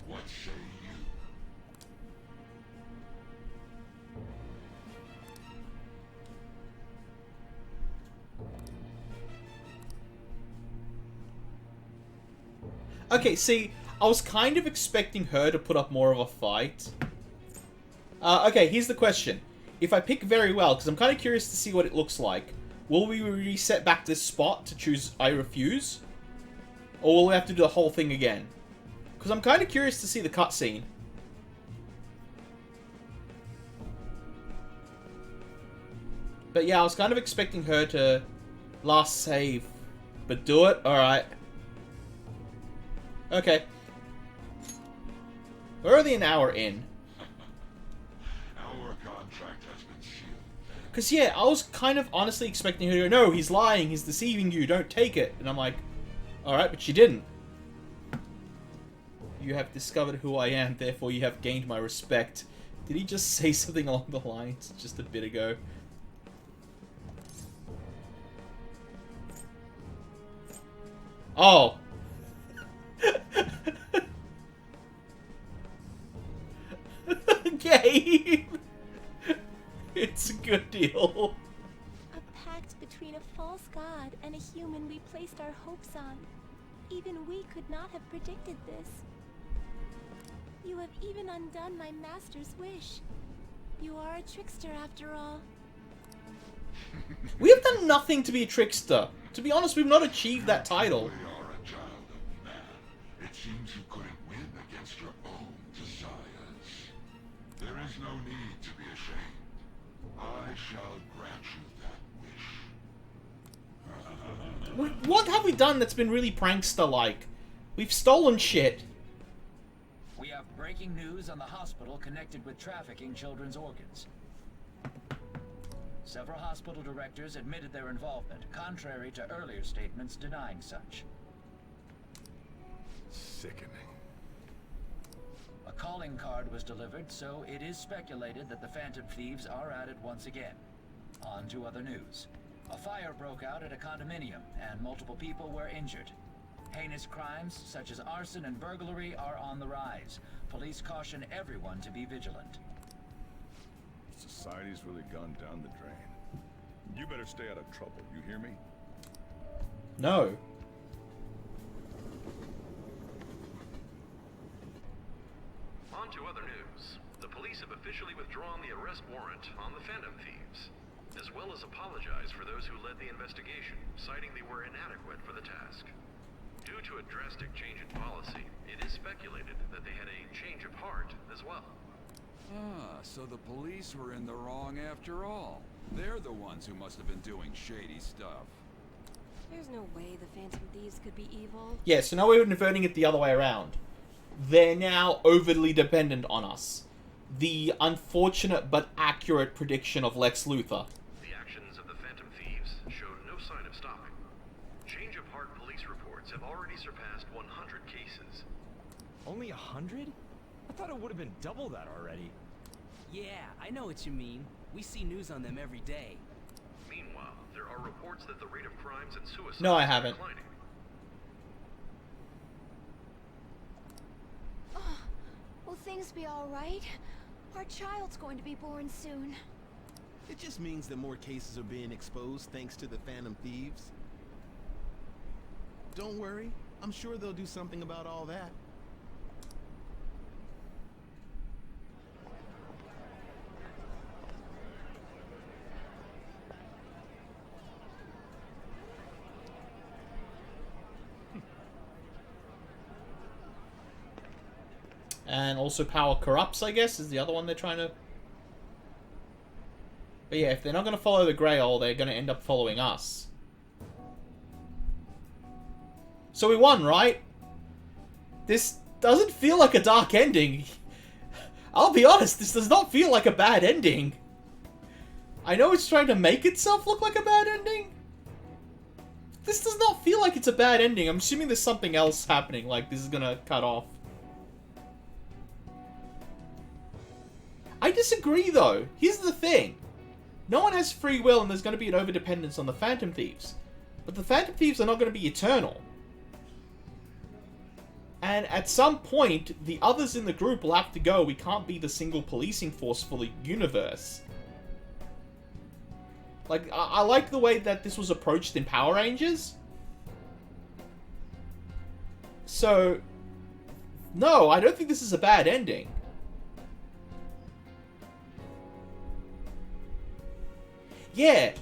What say you? Okay, see, I was kind of expecting her to put up more of a fight. Okay, here's the question. If I pick very well, because I'm kind of curious to see what it looks like, will we reset back this spot to choose I refuse? Or will we have to do the whole thing again? Because I'm kind of curious to see the cutscene. But yeah, I was kind of expecting her to last save. But do it? Alright. Okay. We're already an hour in. Our contract has been sealed. Because yeah, I was kind of honestly expecting her to go, no, he's lying, he's deceiving you, don't take it. And I'm like, alright, but she didn't. You have discovered who I am, therefore you have gained my respect. Did he just say something along the lines just a bit ago? Oh! Game! It's a good deal. A pact between a false god and a human we placed our hopes on. Even we could not have predicted this. You have even undone my master's wish. You are a trickster after all. We have done nothing to be a trickster. To be honest, we've not achieved that title. You are a child of man. It seems you couldn't win against your own desires. There is no need to be ashamed. I shall grant you that wish. What have we done that's been really prankster-like? We've stolen shit. We have breaking news on the hospital connected with trafficking children's organs. Several hospital directors admitted their involvement, contrary to earlier statements denying such. Sickening. A calling card was delivered, so it is speculated that the Phantom Thieves are at it once again. On to other news. A fire broke out at a condominium, and multiple people were injured. Heinous crimes, such as arson and burglary, are on the rise. Police caution everyone to be vigilant. Society's really gone down the drain. You better stay out of trouble, you hear me? No. On to other news. The police have officially withdrawn the arrest warrant on the Phantom Thieves, as well as apologized for those who led the investigation, citing they were inadequate for the task. Due to a drastic change in policy, it is speculated that they had a change of heart as well. Ah, so the police were in the wrong after all. They're the ones who must have been doing shady stuff. There's no way the Phantom Thieves could be evil. Yeah, so now we're inverting it the other way around. They're now overly dependent on us. The unfortunate but accurate prediction of Lex Luthor. The actions of the Phantom Thieves showed no sign of stopping. Change of heart police reports have already surpassed 100 cases. Only 100? I thought it would have been double that already. Yeah, I know what you mean. We see news on them every day. Meanwhile, there are reports that the rate of crimes and suicides No, I is haven't. declining. Oh, will things be all right? Our child's going to be born soon. It just means that more cases are being exposed thanks to the Phantom Thieves. Don't worry, I'm sure they'll do something about all that. And also power corrupts, I guess, is the other one they're trying to... But yeah, if they're not going to follow the Grail, they're going to end up following us. So we won, right? This doesn't feel like a dark ending. I'll be honest, this does not feel like a bad ending. I know it's trying to make itself look like a bad ending. This does not feel like it's a bad ending. I'm assuming there's something else happening, like this is going to cut off. I disagree, though. Here's the thing. No one has free will, and there's going to be an overdependence on the Phantom Thieves. But the Phantom Thieves are not going to be eternal. And at some point, the others in the group will have to go. We can't be the single policing force for the universe. Like, I like the way that this was approached in Power Rangers. So, no, I don't think this is a bad ending. Yeah,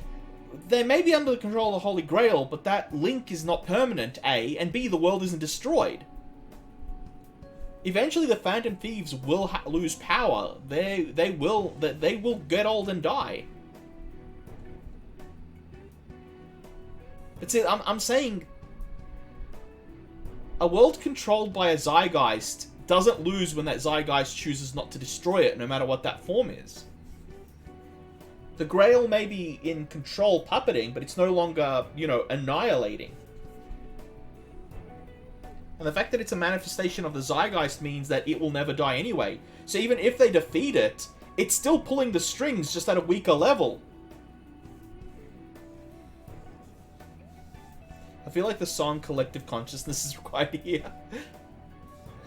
they may be under the control of the Holy Grail, but that link is not permanent, A, and B, the world isn't destroyed. Eventually, the Phantom Thieves will lose power. They will get old and die. That's it. I'm saying a world controlled by a Zeitgeist doesn't lose when that Zeitgeist chooses not to destroy it, no matter what that form is. The Grail may be in control puppeting, but it's no longer, you know, annihilating. And the fact that it's a manifestation of the Zeitgeist means that it will never die anyway. So even if they defeat it, it's still pulling the strings, just at a weaker level. I feel like the song Collective Consciousness is required here.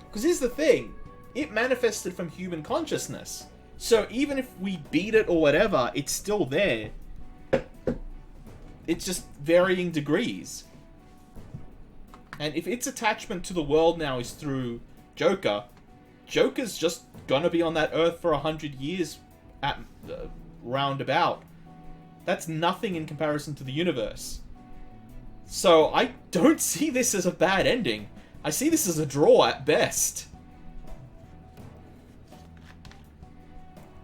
Because here's the thing. It manifested from human consciousness. So even if we beat it or whatever, it's still there. It's just varying degrees. And if its attachment to the world now is through Joker, Joker's just gonna be on that Earth for 100 years at roundabout. That's nothing in comparison to the universe. So I don't see this as a bad ending. I see this as a draw at best.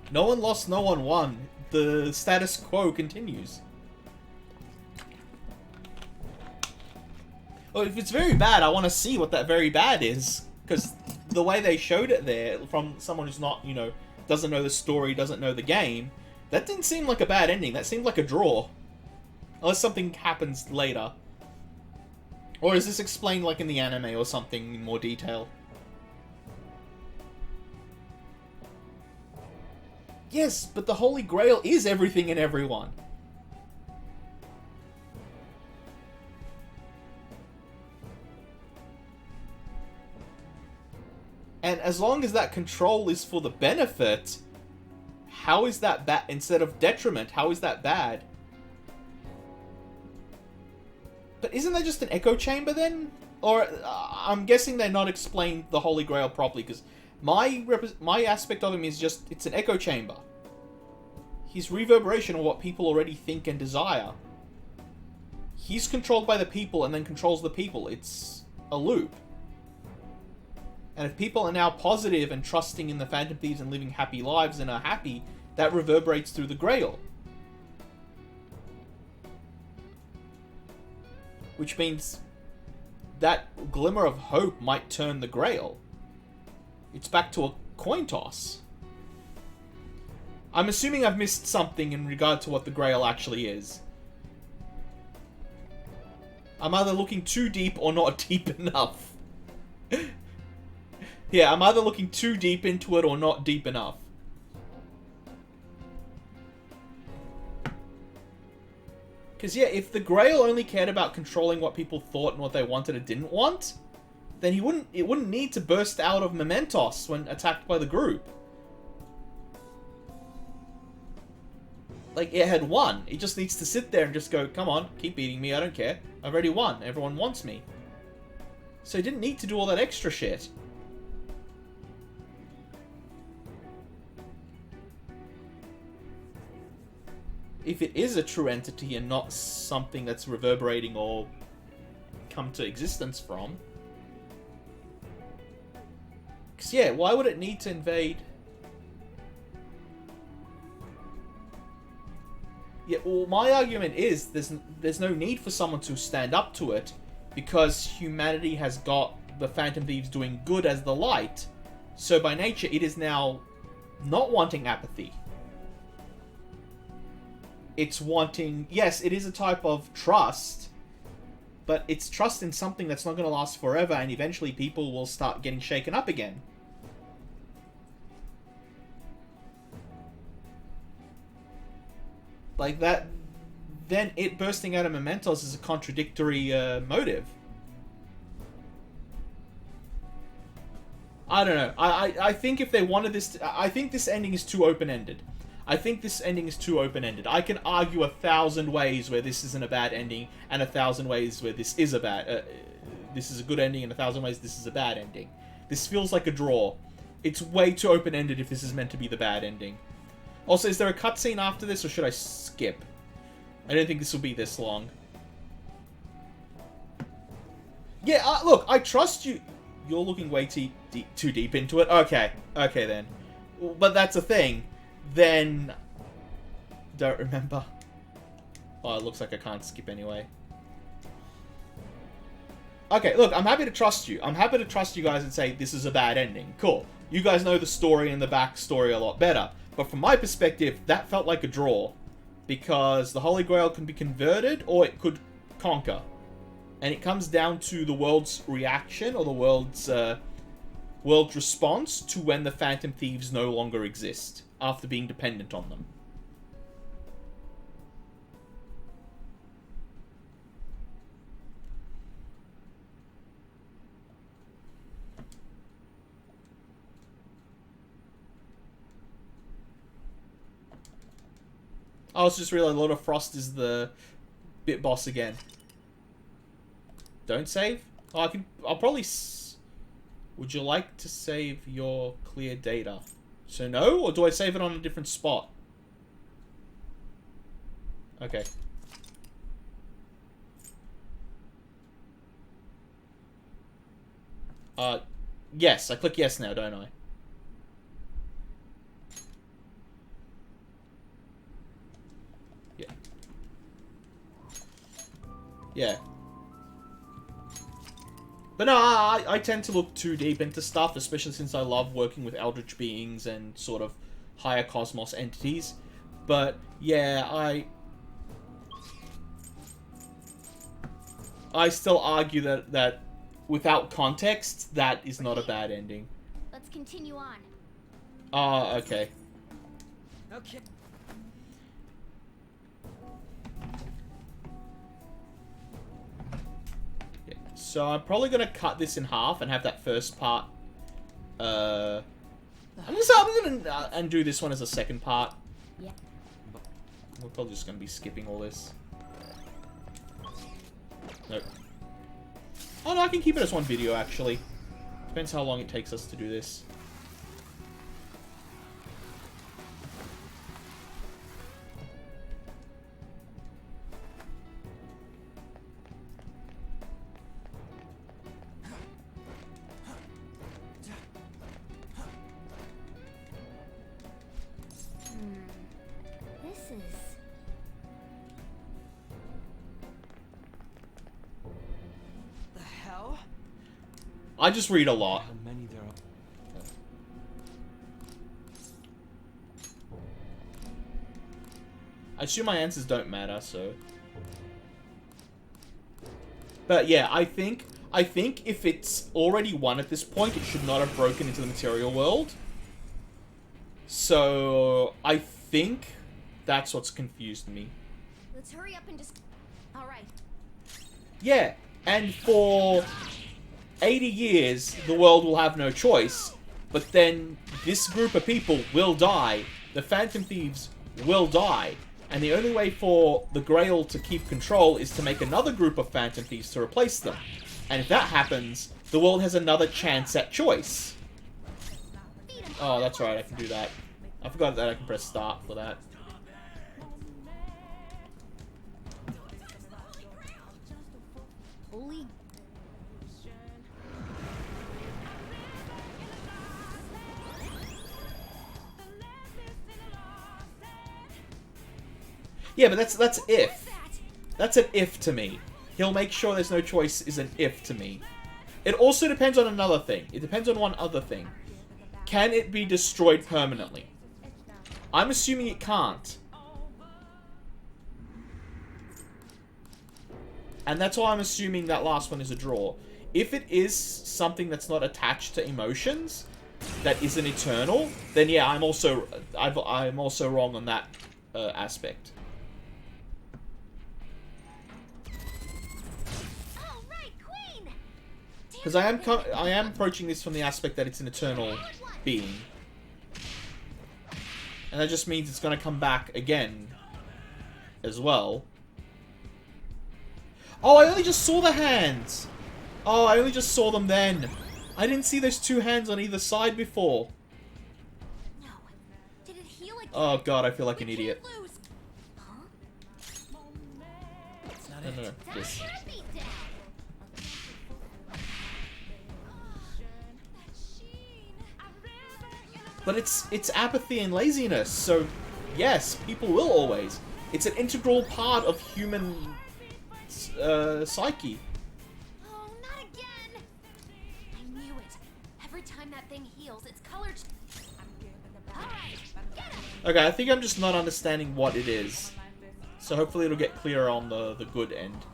No one lost, no one won. The status quo continues. Well, if it's very bad, I want to see what that very bad is. Because the way they showed it there, from someone who's not, you know, doesn't know the story, doesn't know the game, that didn't seem like a bad ending. That seemed like a draw. Unless something happens later. Or is this explained like in the anime or something in more detail? Yes, but the Holy Grail is everything and everyone. And as long as that control is for the benefit, how is that bad? Instead of detriment, how is that bad? But isn't that just an echo chamber then? Or I'm guessing they're not explained the Holy Grail properly, because my aspect of him is just, it's an echo chamber. He's reverberation of what people already think and desire. He's controlled by the people and then controls the people. It's a loop. And if people are now positive and trusting in the Phantom Thieves and living happy lives and are happy, that reverberates through the Grail. Which means that glimmer of hope might turn the Grail. It's back to a coin toss. I'm assuming I've missed something in regard to what the Grail actually is. I'm either looking too deep or not deep enough. Yeah, I'm either looking too deep into it or not deep enough. Because yeah, if the Grail only cared about controlling what people thought and what they wanted and didn't want, then it wouldn't need to burst out of Mementos when attacked by the group. Like, it had won. It just needs to sit there and just go, come on, keep beating me, I don't care. I've already won. Everyone wants me. So it didn't need to do all that extra shit. If it is a true entity and not something that's reverberating or come to existence from. Because yeah, why would it need to invade? Yeah, well, my argument is there's no need for someone to stand up to it, because humanity has got the Phantom Thieves doing good as the light. So by nature, it is now not wanting apathy. It's wanting... Yes, it is a type of trust, but it's trust in something that's not going to last forever, and eventually people will start getting shaken up again. Like that, then it bursting out of Mementos is a contradictory motive. I don't know. I think if they wanted this... I think this ending is too open-ended. I can argue 1,000 ways where this isn't a bad ending, and 1,000 ways where this is a bad... this is a good ending, and 1,000 ways this is a bad ending. This feels like a draw. It's way too open-ended if this is meant to be the bad ending. Also, is there a cutscene after this, or should I skip? I don't think this will be this long. Yeah, look, I trust you. You're looking way too deep into it. Okay, then. But that's a thing. Then... Don't remember. Oh, it looks like I can't skip anyway. Okay, look, I'm happy to trust you. I'm happy to trust you guys and say this is a bad ending. Cool. You guys know the story and the backstory a lot better. But from my perspective, that felt like a draw. Because the Holy Grail can be converted, or it could conquer. And it comes down to the world's reaction, or the world's response to when the Phantom Thieves no longer exist, after being dependent on them. I was just realizing Lord of Frost is the bit boss again. Don't save? Oh, I'll probably... Would you like to save your clear data? So no? Or do I save it on a different spot? Okay. Yes. I click yes now, don't I? Yeah. Yeah. But no, I tend to look too deep into stuff, especially since I love working with eldritch beings and sort of higher cosmos entities. But yeah, I still argue that without context, that is not a bad ending. Let's continue on. Okay. Okay. So I'm probably gonna cut this in half and have that first part. I'm gonna undo this one as a second part. Yeah. We're probably just gonna be skipping all this. Nope. Oh no, I can keep it as one video actually. Depends how long it takes us to do this. This is... The hell? I just read a lot. How many there are? I assume my answers don't matter, so... But yeah, I think if it's already won at this point, it should not have broken into the material world. So, I think that's what's confused me. Let's hurry up and just... Alright. Yeah, and for 80 years, the world will have no choice. But then, this group of people will die. The Phantom Thieves will die. And the only way for the Grail to keep control is to make another group of Phantom Thieves to replace them. And if that happens, the world has another chance at choice. Oh, that's right, I can do that. I forgot that I can press start for that. Holy... Yeah, but that's if. That's an if to me. He'll make sure there's no choice is an if to me. It also depends on another thing. It depends on one other thing. Can it be destroyed permanently? I'm assuming it can't. And that's why I'm assuming that last one is a draw. If it is something that's not attached to emotions, that isn't eternal, then yeah, I'm also wrong on that aspect. Because I am approaching this from the aspect that it's an eternal being. And that just means it's going to come back again as well. Oh, I only just saw the hands! Oh, I only just saw them then. I didn't see those two hands on either side before. No. Did it heal again? Oh god, I feel like an idiot. Huh? That's not No, it. this. But it's apathy and laziness, so yes, people will always. It's an integral part of human psyche. Oh, not again! I knew it. Every time that thing heals, its color... Alright, get him! Okay, I think I'm just not understanding what it is. So hopefully it'll get clearer on the good end.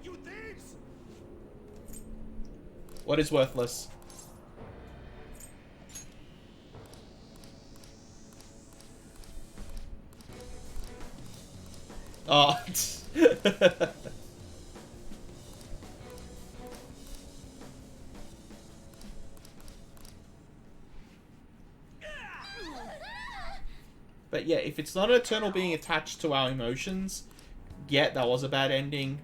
You thieves! What is worthless? Oh. But yeah, if it's not an eternal being attached to our emotions, yeah, that was a bad ending.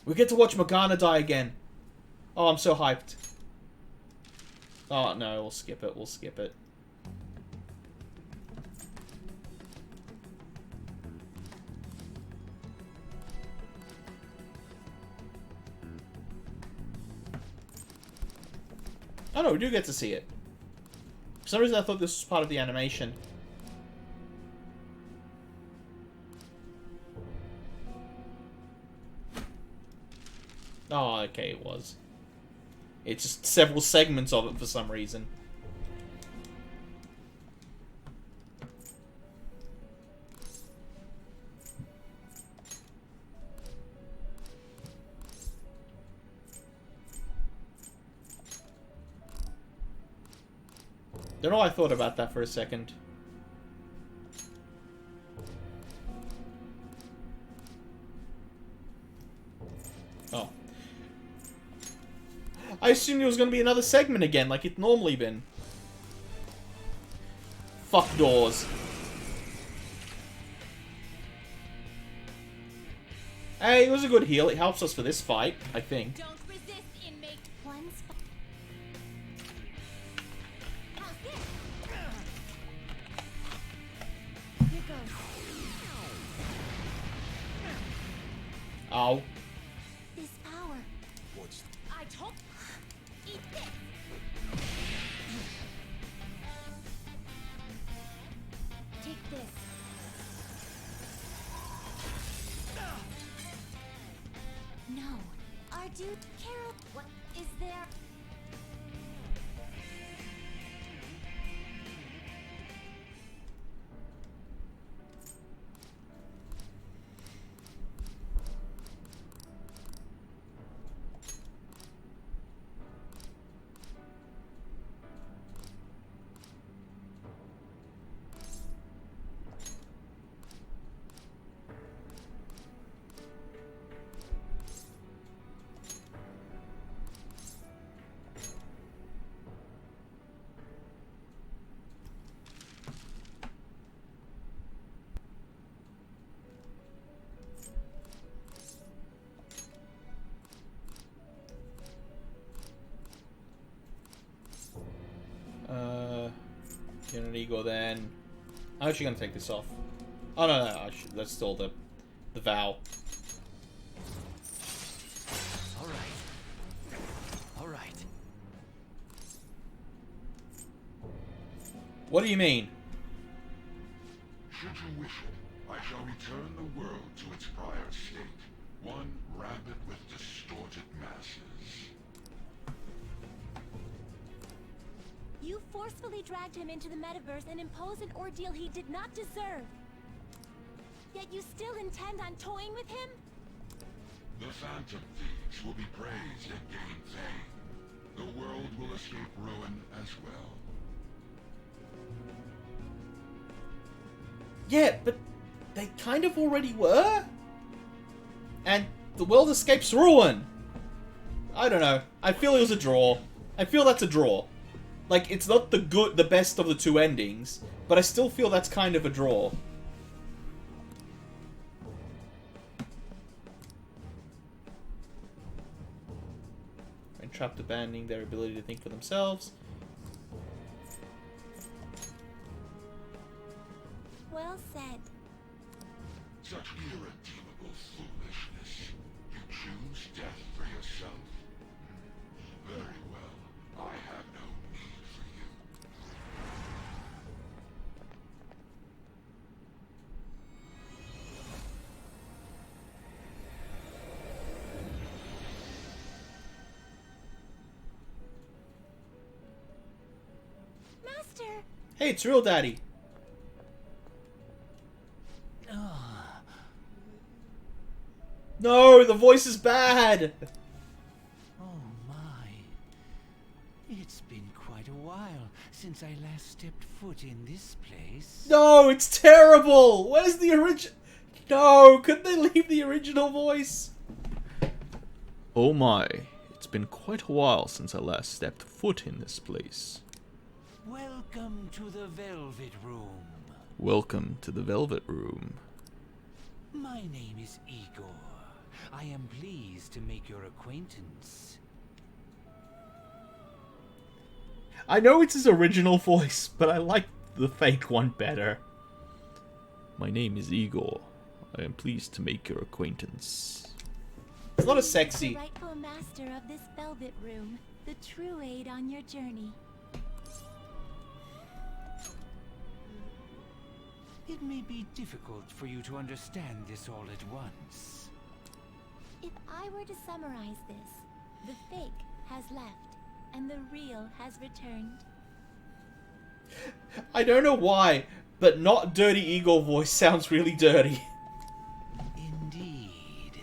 We get to watch Morgana die again. Oh, I'm so hyped. Oh, no, we'll skip it. We'll skip it. Oh no, we do get to see it. For some reason I thought this was part of the animation. Oh, okay, it was. It's just several segments of it for some reason. Don't know why I thought about that for a second. Oh. I assumed it was going to be another segment again, like it normally been. Fuck doors. Hey, it was a good heal. It helps us for this fight, I think. Don't resist, inmate. One spot. How's this? Here goes. Ow. This power. What's... I told. Eat this. Take this. No. Our dude, Carol. What is there? Get an ego then. I'm actually gonna take this off. Oh no, I should. That's still the vow. All right. All right. What do you mean? Should you wish it, I shall return the world to its prior state, one rampant with distorted masses. You forcefully dragged him into the metaverse and imposed an ordeal he did not deserve. Yet you still intend on toying with him? The Phantom Thieves will be praised and gain fame. The world will escape ruin as well. Yeah, but they kind of already were? And the world escapes ruin! I don't know. I feel it was a draw. I feel that's a draw. Like, it's not the best of the two endings, but I still feel that's kind of a draw. And trapped abandoning their ability to think for themselves. Well said. Such irredeemable foolishness. You choose death for yourself? Very well. I have no need for you. Master! Hey, it's real daddy. No, the voice is bad. Oh my. It's been quite a while since I last stepped foot in this place. No, it's terrible. Where's the original? No, couldn't they leave the original voice? Oh my, it's been quite a while since I last stepped foot in this place. Welcome to the Velvet Room. Welcome to the Velvet Room. My name is Igor. I am pleased to make your acquaintance. I know it's his original voice, but I like the fake one better. My name is Igor. I am pleased to make your acquaintance. It's not as sexy. The rightful master of this Velvet Room, the true aid on your journey. It may be difficult for you to understand this all at once. If I were to summarize this, the fake has left, and the real has returned. I don't know why, but not Dirty Igor voice sounds really dirty. Indeed.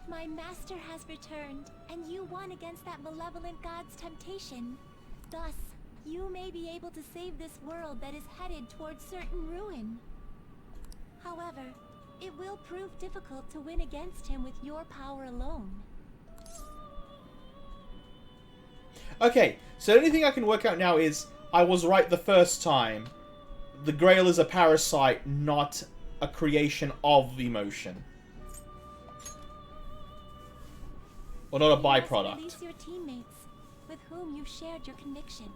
My master has returned, and you won against that malevolent god's temptation. Thus, you may be able to save this world that is headed towards certain ruin. However, it will prove difficult to win against him with your power alone. Okay, so the only thing I can work out now is I was right the first time. The Grail is a parasite, not a creation of emotion. Or not a byproduct. Release your teammates, with whom you've shared your conviction.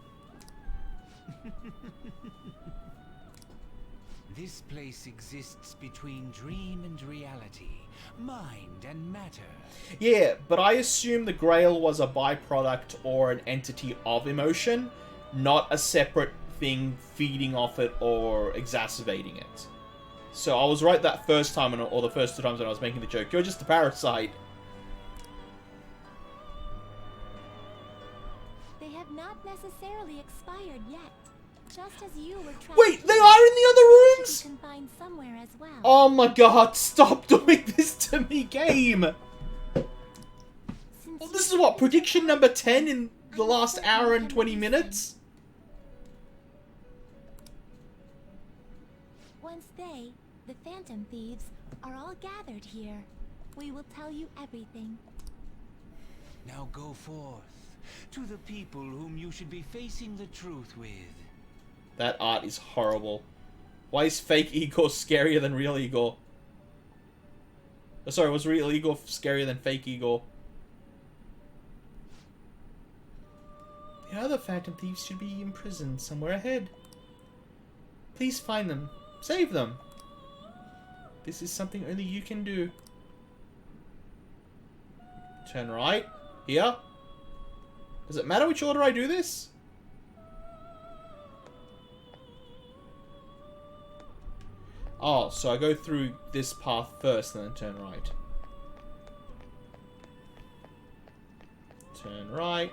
This place exists between dream and reality, mind and matter. Yeah, but I assume the Grail was a byproduct or an entity of emotion, not a separate thing feeding off it or exacerbating it. So I was right that first time, or the first two times when I was making the joke. You're just a parasite. They have not necessarily expired yet. Just as you were trying. Wait, they are in the other rooms? Confined somewhere as well. Oh my god, stop doing this to me, game! Well, this is what, prediction number 10 in the last hour and 20 minutes? Once they, the Phantom Thieves, are all gathered here, we will tell you everything. Now go forth to the people whom you should be facing the truth with. That art is horrible. Why is fake Igor scarier than real Igor? Oh, sorry, was real Igor scarier than fake Igor? The other Phantom Thieves should be imprisoned somewhere ahead. Please find them. Save them. This is something only you can do. Turn right. Here. Does it matter which order I do this? Oh, so I go through this path first and then turn right. Turn right.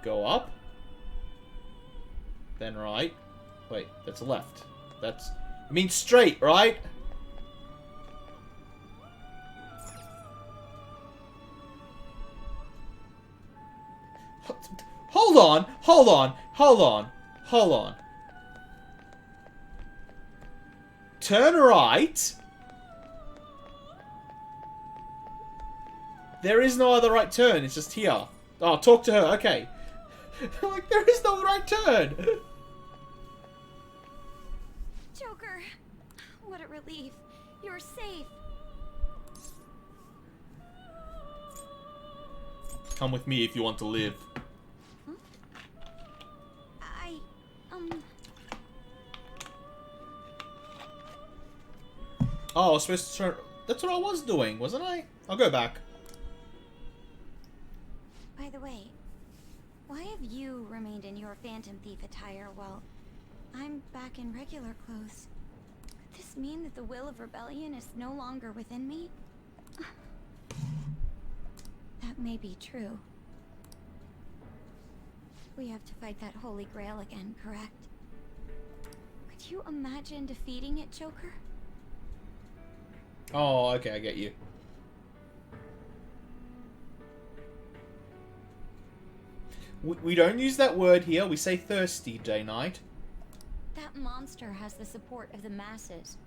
Go up. Then right. Wait, that's left. That's... I mean straight, right? Hold on, hold on, hold on, hold on. Turn right. There is no other right turn, it's just here. Oh, talk to her, okay. Like, there is no right turn. Joker, what a relief. You're safe. Come with me if you want to live. Oh, I was supposed to turn... That's what I was doing, wasn't I? I'll go back. By the way, why have you remained in your Phantom Thief attire while I'm back in regular clothes? Could this mean that the will of rebellion is no longer within me? That may be true. We have to fight that Holy Grail again, correct? Could you imagine defeating it, Joker? Oh, okay, I get you. We don't use that word here. We say thirsty, Day Knight. That monster has the support of the masses,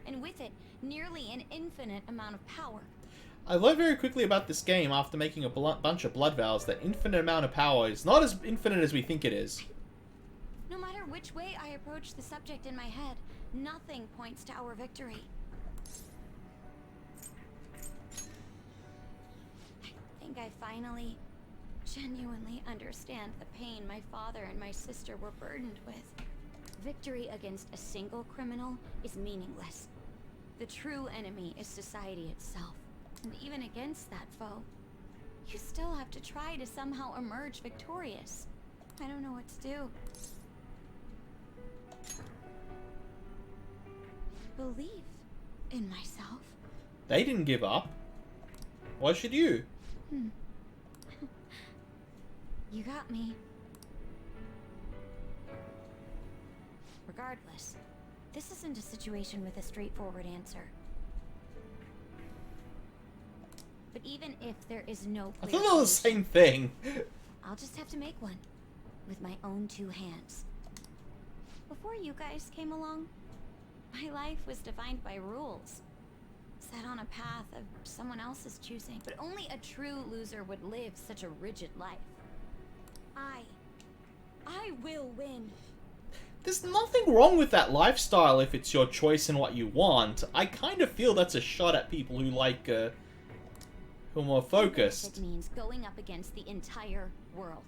and with it, nearly an infinite amount of power. I learned very quickly about this game after making a bunch of blood vows that infinite amount of power is not as infinite as we think it is. No matter which way I approach the subject in my head, nothing points to our victory. I think I finally, genuinely understand the pain my father and my sister were burdened with. Victory against a single criminal is meaningless. The true enemy is society itself. And even against that foe, you still have to try to somehow emerge victorious. I don't know what to do. Believe in myself. They didn't give up. Why should you? You got me. Regardless, this isn't a situation with a straightforward answer. But even if there is no I clear thought that was the solution, same thing. I'll just have to make one with my own two hands. Before you guys came along, my life was defined by rules, set on a path of someone else's choosing. But only a true loser would live such a rigid life. I will win. There's nothing wrong with that lifestyle if it's your choice and what you want. I kind of feel that's a shot at people who like, who are more focused. It means going up against the entire world.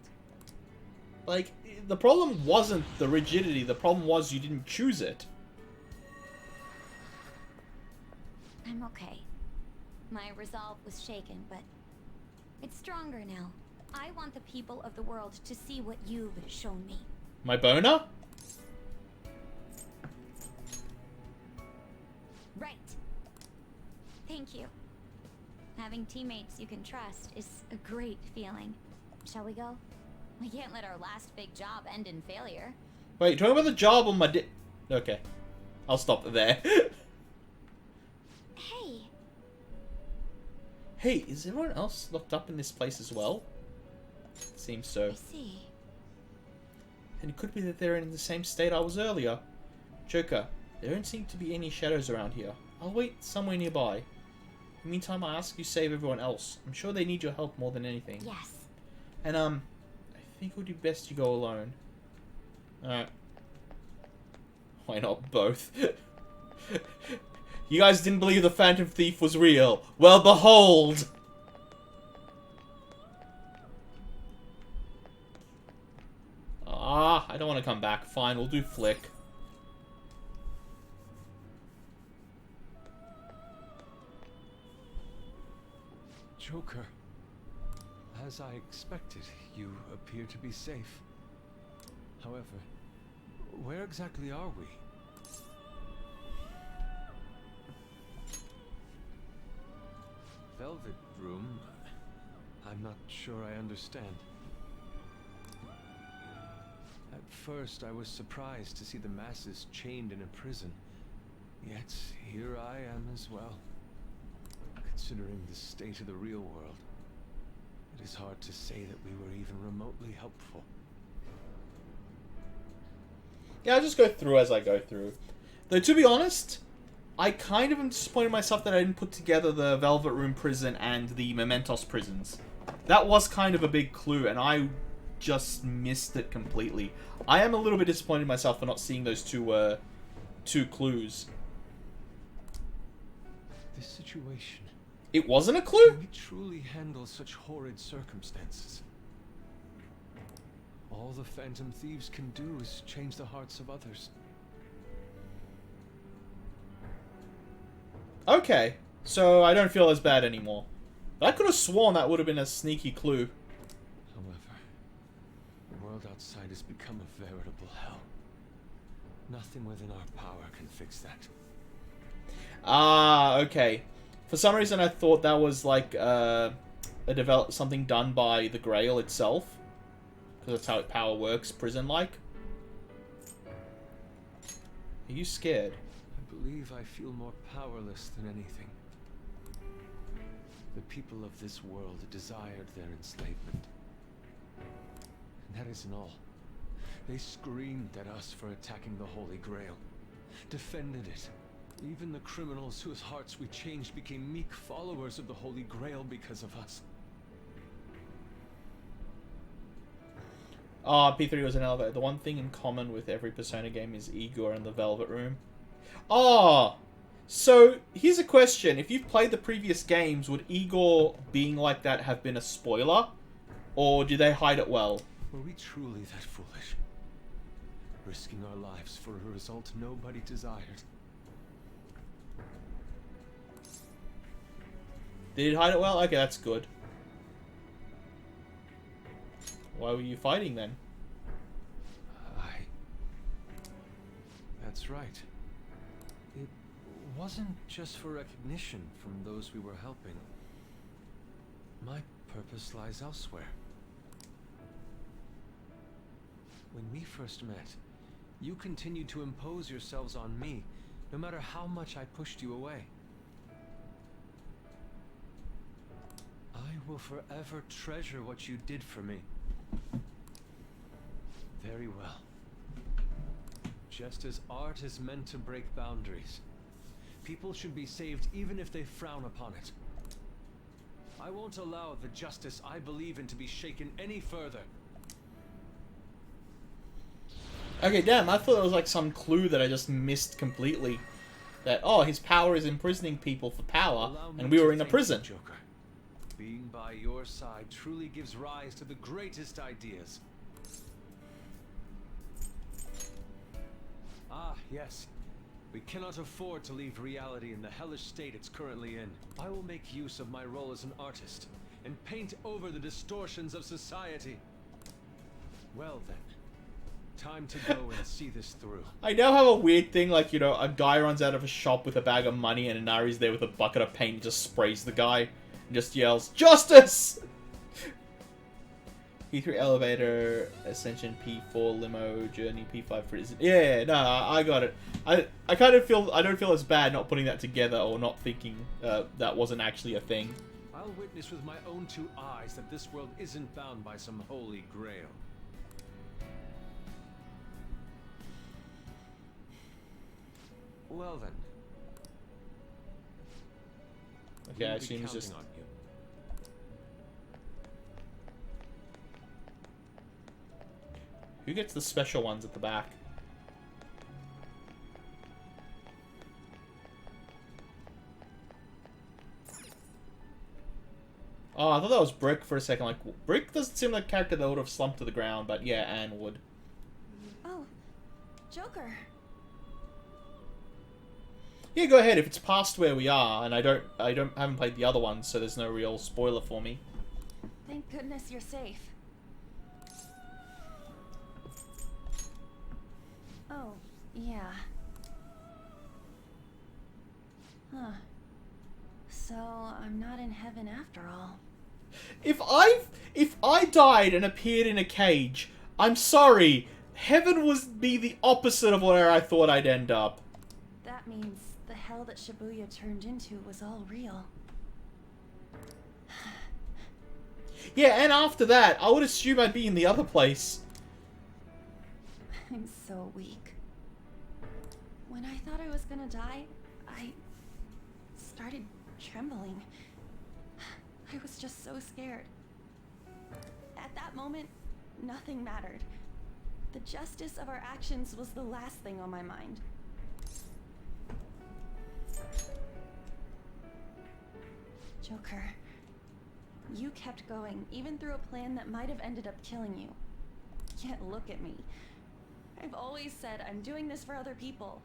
Like, the problem wasn't the rigidity, the problem was you didn't choose it. I'm okay. My resolve was shaken, but it's stronger now. I want the people of the world to see what you've shown me. My boner? Right. Thank you. Having teammates you can trust is a great feeling. Shall we go? We can't let our last big job end in failure. Wait, talking about the job on my Okay. I'll stop there. Hey. Hey, is everyone else locked up in this place as well? Seems so. I see. And it could be that they're in the same state I was earlier. Joker, there don't seem to be any shadows around here. I'll wait somewhere nearby. In the meantime, I ask you save everyone else. I'm sure they need your help more than anything. Yes. And, I think it would be best you go alone. Alright. Why not both? You guys didn't believe the Phantom Thief was real. Well, behold! Ah, I don't want to come back. Fine, we'll do Flick. Joker, as I expected, you appear to be safe. However, where exactly are we? Velvet Room? I'm not sure I understand. At first, I was surprised to see the masses chained in a prison. Yet, here I am as well. Considering the state of the real world, it is hard to say that we were even remotely helpful. Yeah, I'll just go through as I go through. Though, to be honest, I kind of am disappointed in myself that I didn't put together the Velvet Room prison and the Mementos prisons. That was kind of a big clue, and I just missed it completely. I am a little bit disappointed in myself for not seeing those two clues. This situation... It wasn't a clue? Can we truly handle such horrid circumstances? All the Phantom Thieves can do is change the hearts of others. Okay, so I don't feel as bad anymore. But I could have sworn that would have been a sneaky clue. However, the world outside has become a veritable hell. Nothing within our power can fix that. Ah, okay. For some reason I thought that was like something done by the Grail itself. Because that's how power works, prison-like. Are you scared? I believe I feel more powerless than anything. The people of this world desired their enslavement. And that isn't all. They screamed at us for attacking the Holy Grail, defended it. Even the criminals whose hearts we changed became meek followers of the Holy Grail because of us. P3 was an elevator. The one thing in common with every Persona game is Igor and the Velvet Room. So here's a question. If you've played the previous games, would Igor being like that have been a spoiler? Or do they hide it well? Were we truly that foolish? Risking our lives for a result nobody desired. Did it hide it well? Okay, that's good. Why were you fighting then? That's right. It wasn't just for recognition from those we were helping. My purpose lies elsewhere. When we first met, you continued to impose yourselves on me, no matter how much I pushed you away. I will forever treasure what you did for me. Very well. Just as art is meant to break boundaries, people should be saved even if they frown upon it. I won't allow the justice I believe in to be shaken any further. Okay, damn, I thought it was like some clue that I just missed completely. That, oh, his power is imprisoning people for power, and we were in a prison. Joker. Being by your side truly gives rise to the greatest ideas. Ah, yes. We cannot afford to leave reality in the hellish state it's currently in. I will make use of my role as an artist and paint over the distortions of society. Well then, time to go and see this through. I now have a weird thing, like, you know, a guy runs out of a shop with a bag of money and Inari's there with a bucket of paint and just sprays the guy and just yells, "Justice!" P3 elevator, ascension, P4 limo, journey, P5 prison. Yeah, no, I got it. I kind of feel, I don't feel as bad not putting that together or not thinking that wasn't actually a thing. I'll witness with my own two eyes that this world isn't bound by some holy grail. Well then. Okay, I assume it's just... on you. Who gets the special ones at the back? Oh, I thought that was Brick for a second. Like, Brick doesn't seem like a character that would have slumped to the ground, but yeah, Anne would. Oh, Joker. Yeah, go ahead. If it's past where we are, and I haven't played the other ones, so there's no real spoiler for me. Thank goodness you're safe. Oh, yeah. Huh. So, I'm not in heaven after all. If I died and appeared in a cage, I'm sorry. Heaven would be the opposite of where I thought I'd end up. That means the hell that Shibuya turned into was all real. Yeah, and after that, I would assume I'd be in the other place. I'm so weak. When I thought I was gonna die, I started trembling. I was just so scared. At that moment, nothing mattered. The justice of our actions was the last thing on my mind. Joker, you kept going, even through a plan that might have ended up killing you. Yet look at me. I've always said I'm doing this for other people.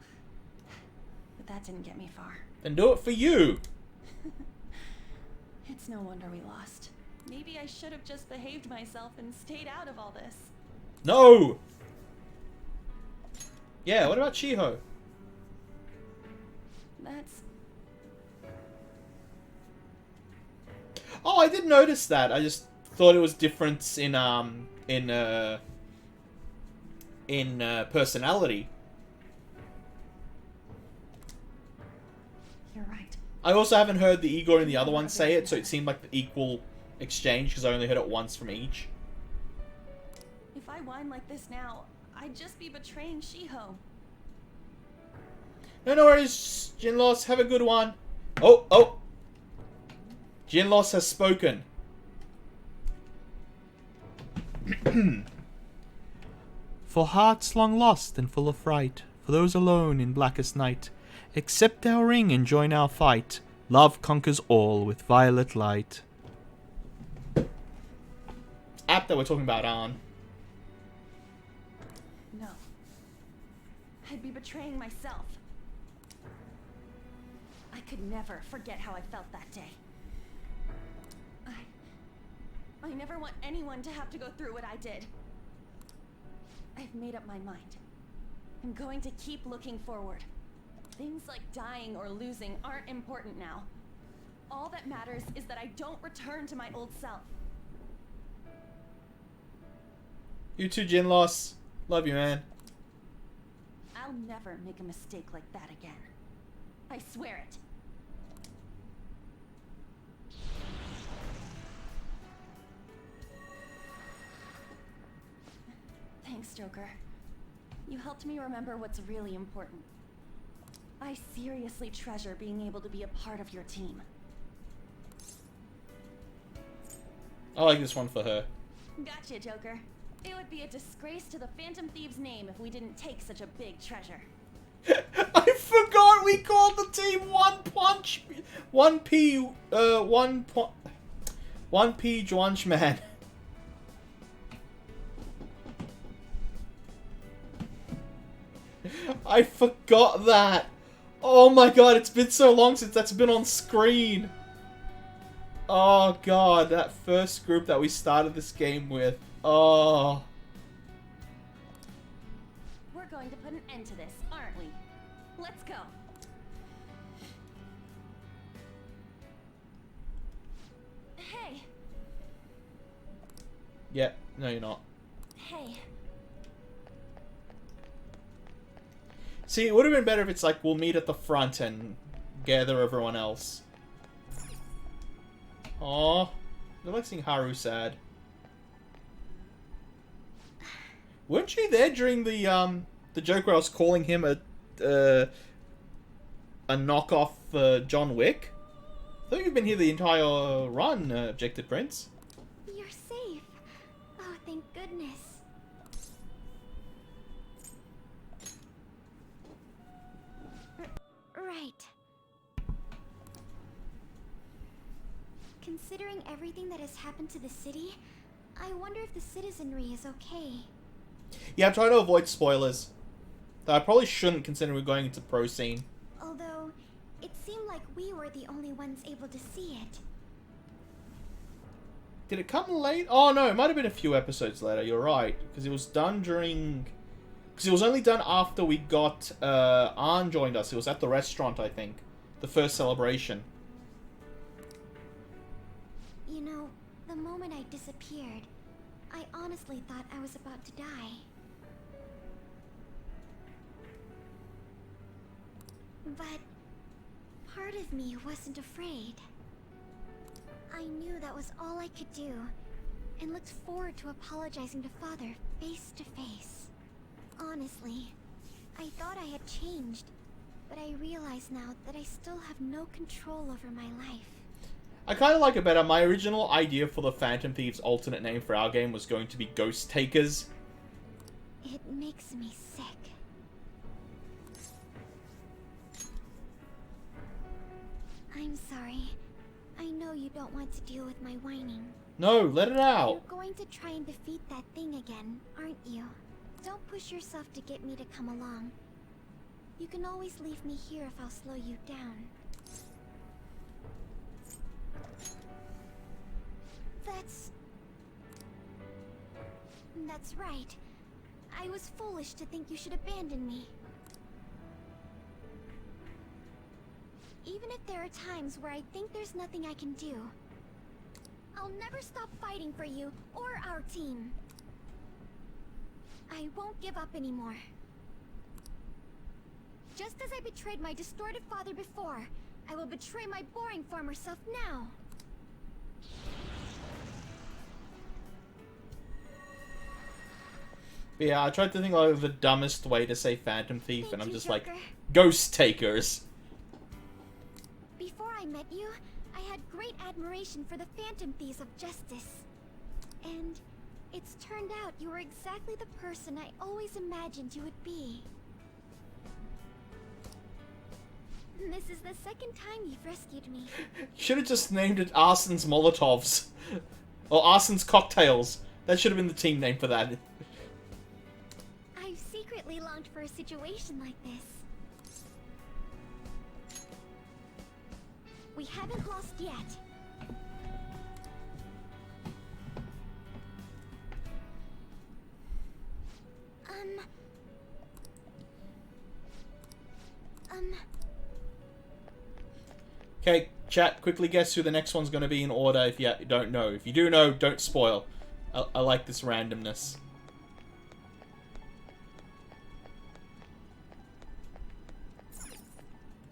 But that didn't get me far. Then do it for you. It's no wonder we lost. Maybe I should have just behaved myself and stayed out of all this. No! Yeah, what about Shiho? That's... Oh, I did notice that. I just thought it was different in personality. You're right. I also haven't heard the Igor and the other one say it, so it seemed like the equal exchange, because I only heard it once from each. If I whine like this now, I'd just be betraying Shiho. No worries, Jinlos, have a good one. Oh! Jinlos has spoken. For hearts long lost and full of fright, for those alone in blackest night, accept our ring and join our fight. Love conquers all with violet light. App that we're talking about, Arn. No. I'd be betraying myself. I could never forget how I felt that day. I never want anyone to have to go through what I did. I've made up my mind. I'm going to keep looking forward. Things like dying or losing aren't important now. All that matters is that I don't return to my old self. You too, Jinlos. Love you, man. I'll never make a mistake like that again. I swear it. Thanks, Joker. You helped me remember what's really important. I seriously treasure being able to be a part of your team. I like this one for her. Gotcha, Joker. It would be a disgrace to the Phantom Thieves' name if we didn't take such a big treasure. I forgot we called the team One P Juanch Man. I forgot that. Oh my god, it's been so long since that's been on screen. Oh god, that first group that we started this game with. Oh. We're going to put an end to this, aren't we? Let's go. Hey. Yeah, no you're not. Hey. See, it would have been better if it's like, we'll meet at the front and gather everyone else. Aww. I like seeing Haru sad. Weren't you there during the joke where I was calling him a knockoff John Wick? I thought you've been here the entire run, Objective Prince. You're safe. Oh, thank goodness. Right. Considering everything that has happened to the city, I wonder if the citizenry is okay. Yeah, I'm trying to avoid spoilers. Though I probably shouldn't, considering we're going into pro scene. Although, it seemed like we were the only ones able to see it. Did it come late? Oh no, it might have been a few episodes later, you're right. Because it was done during... Because it was only done after we got... Arn joined us. It was at the restaurant, I think. The first celebration. You know, the moment I disappeared, I honestly thought I was about to die. But part of me wasn't afraid. I knew that was all I could do, and looked forward to apologizing to Father face to face. Honestly, I thought I had changed, but I realize now that I still have no control over my life. I kind of like it better. My original idea for the Phantom Thieves' alternate name for our game was going to be Ghost Takers. It makes me sick. I'm sorry. I know you don't want to deal with my whining. No, let it out. You're going to try and defeat that thing again, aren't you? Don't push yourself to get me to come along. You can always leave me here if I'll slow you down. That's right. I was foolish to think you should abandon me. Even if there are times where I think there's nothing I can do, I'll never stop fighting for you or our team. I won't give up anymore. Just as I betrayed my distorted father before, I will betray my boring farmer self now. But yeah, I tried to think of the dumbest way to say Phantom Thief, Thank and I'm you, just Joker. like, Ghost Takers. Before I met you, I had great admiration for the Phantom Thieves of Justice. And it's turned out you were exactly the person I always imagined you would be. This is the second time you've rescued me. Should have just named it Arson's Molotovs. Or Arson's Cocktails. That should have been the team name for that. I've secretly longed for a situation like this. We haven't lost yet. Okay, chat, quickly guess who the next one's going to be in order if you don't know. If you do know, don't spoil. I like this randomness.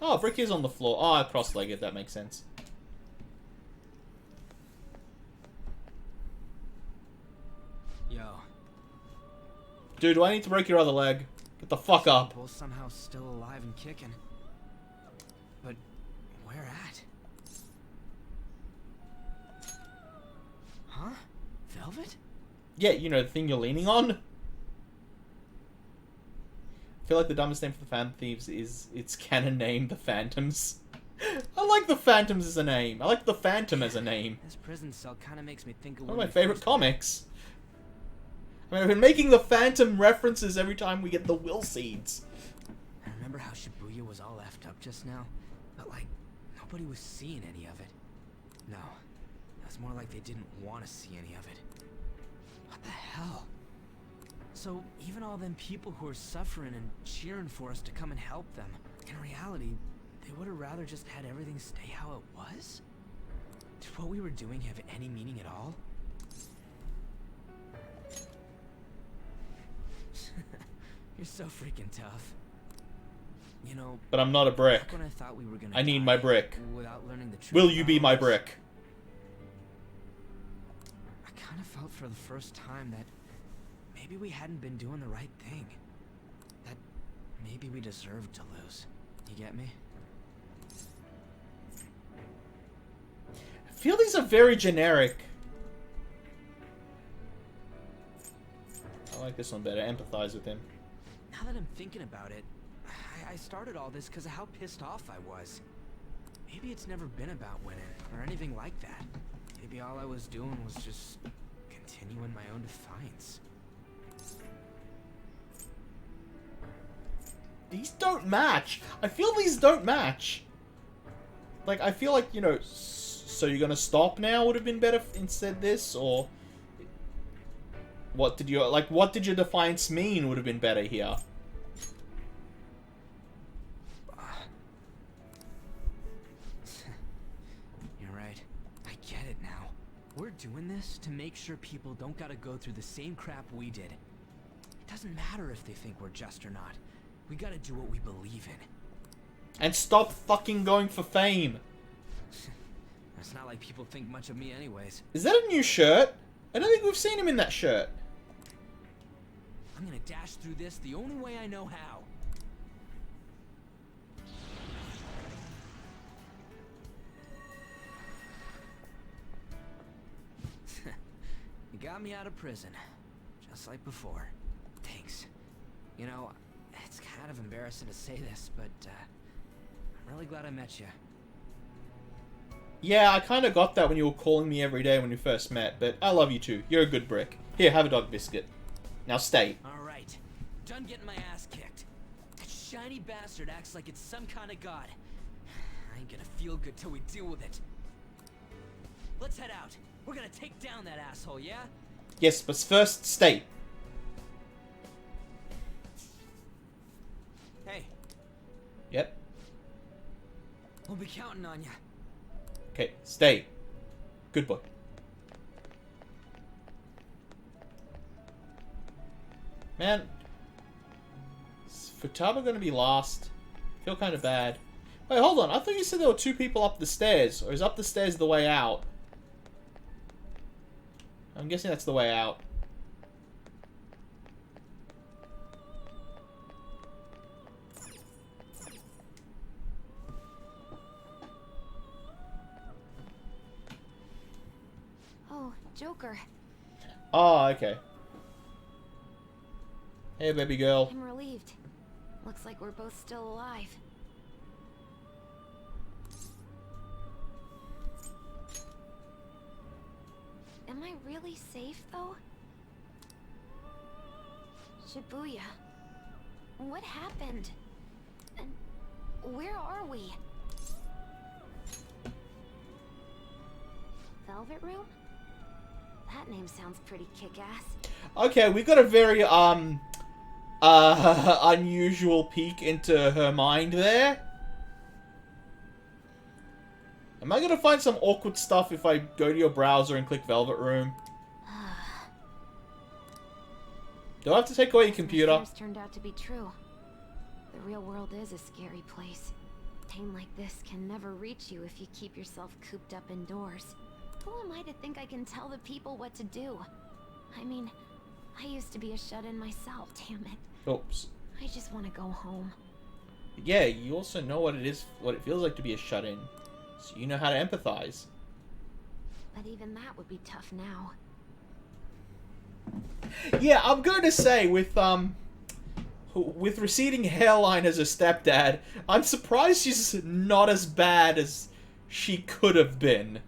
Oh, Brick is on the floor. Oh, cross-legged, that makes sense. Yo. Dude, do I need to break your other leg? Get the fuck up. Both somehow still alive and kicking. But where at? Huh? Velvet? Yeah, you know, the thing you're leaning on? I feel like the dumbest name for the Phantom Thieves is its canon name, the Phantoms. I like the Phantoms as a name. I like the Phantom as a name. This prison cell kind of makes me think of One of when my we favorite first comics. I mean, I've been making the Phantom references every time we get the will seeds. I remember how Shibuya was all effed up just now, but like, nobody was seeing any of it. No, it was more like they didn't want to see any of it. What the hell? So, even all them people who are suffering and cheering for us to come and help them, in reality, they would have rather just had everything stay how it was? Did what we were doing have any meaning at all? You're so freaking tough. You know, But I'm not a brick. back when I thought we were gonna I need die my brick. without learning the truth Will you about be all my this, brick? I kind of felt for the first time that maybe we hadn't been doing the right thing. That maybe we deserved to lose. You get me? I feel these are very generic. I like this one better. Empathize with him. Now that I'm thinking about it, I started all this because of how pissed off I was. Maybe it's never been about winning or anything like that. Maybe all I was doing was just continuing my own defiance. These don't match. I feel these don't match. Like, I feel like, you know, so you're gonna stop now would have been better instead this, or what did your defiance mean would have been better here. You're right. I get it now. We're doing this to make sure people don't gotta go through the same crap we did. It doesn't matter if they think we're just or not. We gotta do what we believe in. And stop fucking going for fame. It's not like people think much of me anyways. Is that a new shirt? I don't think we've seen him in that shirt. I'm gonna dash through this the only way I know how. You got me out of prison, just like before. Thanks. You know, it's kind of embarrassing to say this, but I'm really glad I met you. Yeah, I kind of got that when you were calling me every day when we first met, but I love you too. You're a good brick. Here, have a dog biscuit. Now stay. Alright, done getting my ass kicked. That shiny bastard acts like it's some kind of god. I ain't gonna feel good till we deal with it. Let's head out. We're gonna take down that asshole, yeah? Yes, but first, stay. Hey, Yep. we'll be counting on you. Okay, stay. Good boy. Man, is Futaba gonna be last? I feel kind of bad. Wait, hold on. I thought you said there were 2 people up the stairs. Or is up the stairs the way out? I'm guessing that's the way out. Oh, Joker. Oh, okay. Hey, baby girl. I'm relieved. Looks like we're both still alive. Am I really safe, though? Shibuya. What happened? And where are we? Velvet Room? That name sounds pretty kick-ass. Okay, we got a very, unusual peek into her mind there. Am I gonna find some awkward stuff if I go to your browser and click Velvet Room? Do I have to take away your computer? Fears turned out to be true. The real world is a scary place. Pain like this can never reach you if you keep yourself cooped up indoors. Who am I to think I can tell the people what to do? I mean, I used to be a shut-in myself, damn it. Oops. I just want to go home. Yeah, you also know what it feels like to be a shut-in. So you know how to empathize. But even that would be tough now. Yeah, I'm going to say, with receding hairline as a stepdad, I'm surprised she's not as bad as she could have been.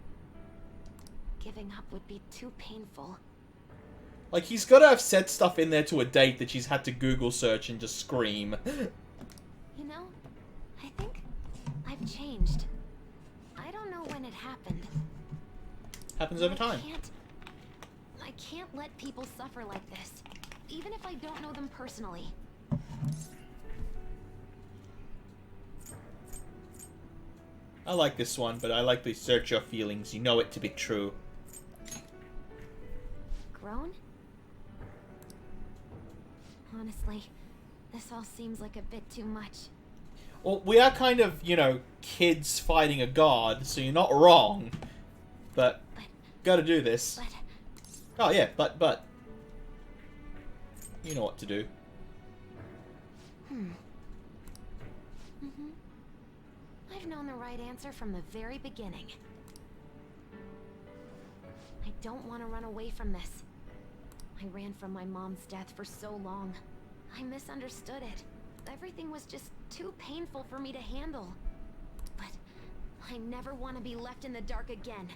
Giving up would be too painful. Like, he's got to have said stuff in there to a date that she's had to Google search and just scream. You know, I think I've changed. I don't know when it happened. Happens over time. I can't let people suffer like this, even if I don't know them personally. I like this one, but I like the search your feelings. You know it to be true. Grown? Honestly, this all seems like a bit too much. Well, we are kind of, you know, kids fighting a god, so you're not wrong. But gotta do this. Oh yeah, but. You know what to do. I've known the right answer from the very beginning. I don't want to run away from this. I ran from my mom's death for so long. I misunderstood it. Everything was just too painful for me to handle. But I never want to be left in the dark again.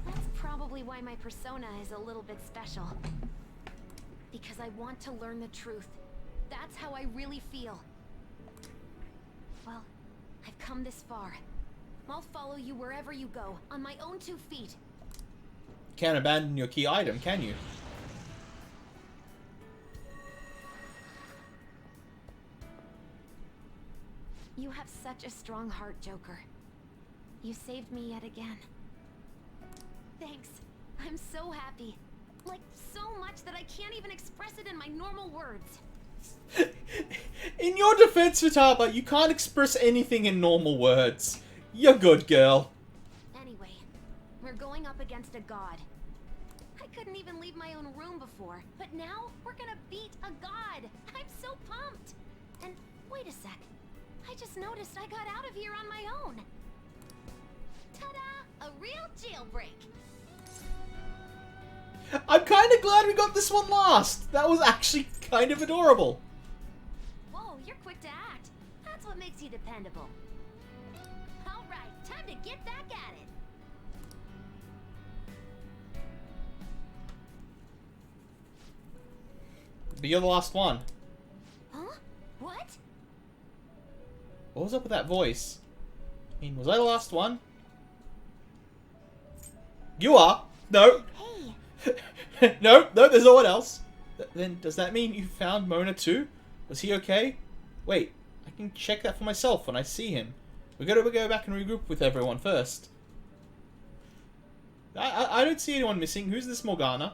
That's probably why my persona is a little bit special. Because I want to learn the truth. That's how I really feel. Well, I've come this far. I'll follow you wherever you go, on my own 2 feet. Can't abandon your key item, can you? You have such a strong heart, Joker. You saved me yet again. Thanks. I'm so happy. Like, so much that I can't even express it in my normal words. In your defense, Vitaba, you can't express anything in normal words. You're good, girl. Anyway, we're going up against a god. I couldn't even leave my own room before, but now we're gonna beat a god. I'm so pumped. And wait a sec. I just noticed I got out of here on my own. Ta-da! A real jailbreak. I'm kind of glad we got this one last. That was actually kind of adorable. Whoa, you're quick to act. That's what makes you dependable. All right, time to get back at it. But you're the last one. Huh? What? What was up with that voice? I mean, was I the last one? You are. No. Hey. No, there's no one else. Then does that mean you found Mona too? Was he okay? Wait, I can check that for myself when I see him. We gotta go back and regroup with everyone first. I don't see anyone missing. Who's this Morgana?